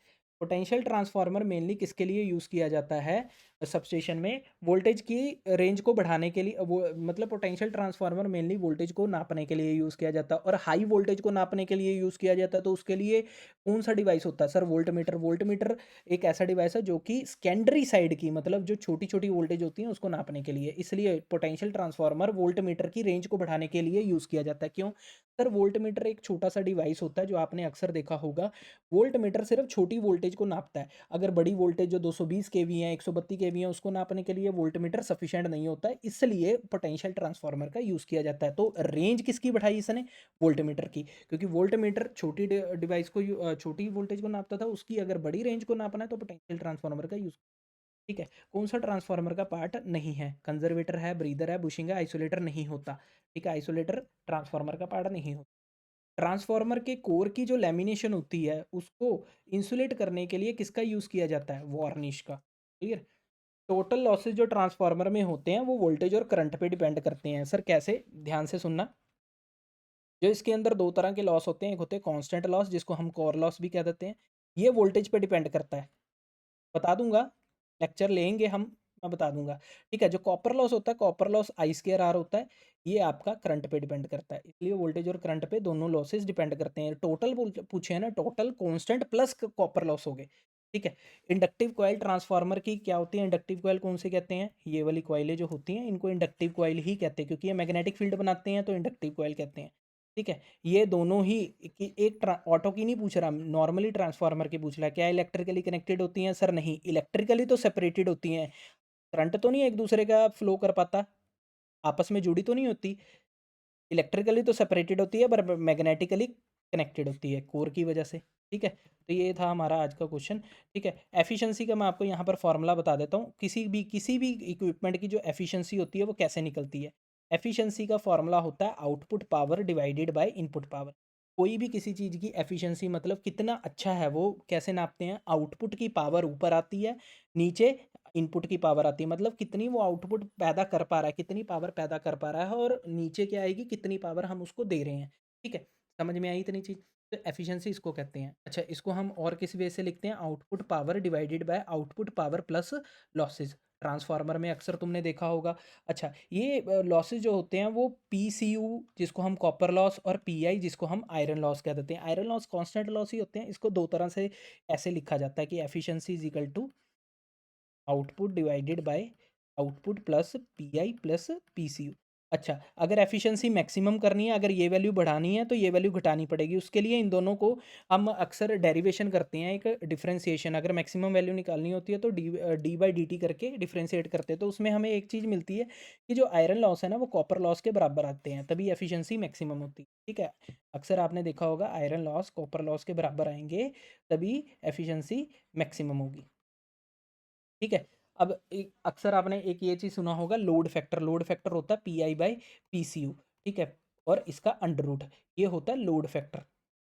पोटेंशियल ट्रांसफार्मर मेनली किसके लिए यूज़ किया जाता है? सबस्टेशन में वोल्टेज की रेंज को बढ़ाने के लिए, वो मतलब पोटेंशियल ट्रांसफार्मर मेनली वोल्टेज को नापने के लिए यूज़ किया जाता है, और हाई वोल्टेज को नापने के लिए यूज़ किया जाता है। तो उसके लिए कौन सा डिवाइस होता है? Sir volt meter. Volt meter एक ऐसा डिवाइस है जो कि सेकेंडरी साइड की, मतलब जो छोटी छोटी वोल्टेज होती है उसको नापने के लिए, इसलिए पोटेंशियल ट्रांसफार्मर वोल्ट मीटर की रेंज को बढ़ाने के लिए यूज़ किया जाता है। क्यों? सर वोल्ट मीटर एक छोटा सा डिवाइस होता है, जो आपने अक्सर देखा होगा, वोल्ट मीटर सिर्फ छोटी वोल्टेज को नापता है। अगर बड़ी वोल्टेज जो 220 केवी है, 132 केवी है, उसको नापने के लिए वोल्ट मीटर सफिशिएंट नहीं होता है, इसलिए पोटेंशियल ट्रांसफार्मर का यूज़ किया जाता है। तो रेंज किसकी बढ़ाई इसने? वोल्ट मीटर की। क्योंकि वोल्ट मीटर छोटी डिवाइस को छोटी वोल्टेज को नापता था, उसकी अगर बड़ी रेंज को नापना है तो पोटेंशियल ट्रांसफार्मर का यूज़। ठीक है, कौन सा ट्रांसफार्मर का पार्ट नहीं है? कंजर्वेटर है, ब्रीदर है, बुशिंग है, आइसोलेटर नहीं होता। ठीक है, आइसोलेटर ट्रांसफार्मर का पार्ट नहीं होता। ट्रांसफार्मर के कोर की जो लैमिनेशन होती है, उसको इंसुलेट करने के लिए किसका यूज़ किया जाता है? वार्निश का। क्लियर। टोटल लॉसेज जो ट्रांसफार्मर में होते हैं वो वोल्टेज और करंट पे डिपेंड करते हैं। सर कैसे? ध्यान से सुनना। जो इसके अंदर दो तरह के लॉस होते हैं, एक होते हैं कांस्टेंट लॉस, जिसको हम कोर लॉस भी कह देते हैं। ये वोल्टेज पे डिपेंड करता है, बता दूंगा, लेक्चर लेंगे हम, मैं बता दूंगा। ठीक है, जो कॉपर लॉस होता है, copper loss I square R होता है, ये आपका करंट पे डिपेंड करता है। इसलिए वोल्टेज और करंट पे दोनों लॉसेस डिपेंड करते हैं। टोटल पूछे हैं ना, total constant plus copper loss हो गए। ठीक है, इंडक्टिव कॉइल ट्रांसफार्मर की क्या होती है? इंडक्टिव कॉइल कौन से कहते हैं? ये वाली कॉइलें जो होती हैं, इनको इंडक्टिव कॉइल ही कहते हैं, क्योंकि ये मैग्नेटिक फील्ड बनाते हैं, तो इंडक्टिव कॉइल कहते हैं। ठीक है, ये दोनों ही एक ऑटो की नहीं पूछ रहा, नॉर्मली ट्रांसफार्मर की पूछ रहा है। क्या इलेक्ट्रिकली कनेक्टेड होती हैं? सर नहीं, इलेक्ट्रिकली तो सेपरेटेड होती हैं। करंट तो नहीं एक दूसरे का फ्लो कर पाता, आपस में जुड़ी तो नहीं होती। इलेक्ट्रिकली तो सेपरेटेड होती है पर मैग्नेटिकली कनेक्टेड होती है कोर की वजह से। ठीक है, तो ये था हमारा आज का क्वेश्चन। ठीक है, एफिशिएंसी का मैं आपको यहाँ पर फॉर्मूला बता देता हूँ। किसी भी इक्विपमेंट की जो एफिशिएंसी होती है वो कैसे निकलती है। एफिशिएंसी का फॉर्मूला होता है output power divided by input power. कोई भी किसी चीज़ की एफिशिएंसी मतलब कितना अच्छा है वो कैसे नापते हैं? आउटपुट की पावर ऊपर आती है, नीचे इनपुट की पावर आती है, मतलब कितनी वो आउटपुट पैदा कर पा रहा है, कितनी पावर पैदा कर पा रहा है, और नीचे क्या आएगी, कितनी पावर हम उसको दे रहे हैं। ठीक है, समझ में आई इतनी चीज़? तो एफिशिएंसी इसको कहते हैं। अच्छा, इसको हम और किस वे से लिखते हैं? Output power divided by output power plus losses. Transformer में अक्सर तुमने देखा होगा। अच्छा, ये लॉसेस जो होते हैं वो पीसीयू जिसको हम कॉपर लॉस, और पीआई जिसको हम आयरन लॉस कह देते हैं। आयरन लॉस कांस्टेंट लॉस ही होते हैं। इसको दो तरह से ऐसे लिखा जाता है कि efficiency is equal to output divided by output plus PI plus PCU. अच्छा, अगर एफिशिएंसी मैक्सिमम करनी है, अगर ये वैल्यू बढ़ानी है तो ये वैल्यू घटानी पड़ेगी। उसके लिए इन दोनों को हम अक्सर डेरिवेशन करते हैं, एक डिफरेंशिएशन। अगर मैक्सिमम वैल्यू निकालनी होती है तो डी बाई डी टी करके डिफरेंशिएट करते हैं, तो उसमें हमें एक चीज़ मिलती है कि जो आयरन लॉस है ना वो कॉपर लॉस के बराबर आते हैं, तभी एफिशिएंसी मैक्सिमम होती है। ठीक है, अक्सर आपने देखा होगा आयरन लॉस कॉपर लॉस के बराबर आएंगे, तभी एफिशिएंसी मैक्सिमम होगी। ठीक है, अब अक्सर आपने एक ये चीज़ सुना होगा, लोड फैक्टर। लोड फैक्टर होता है P I by P C U. ठीक है, और इसका अंडर रूट ये होता है लोड फैक्टर।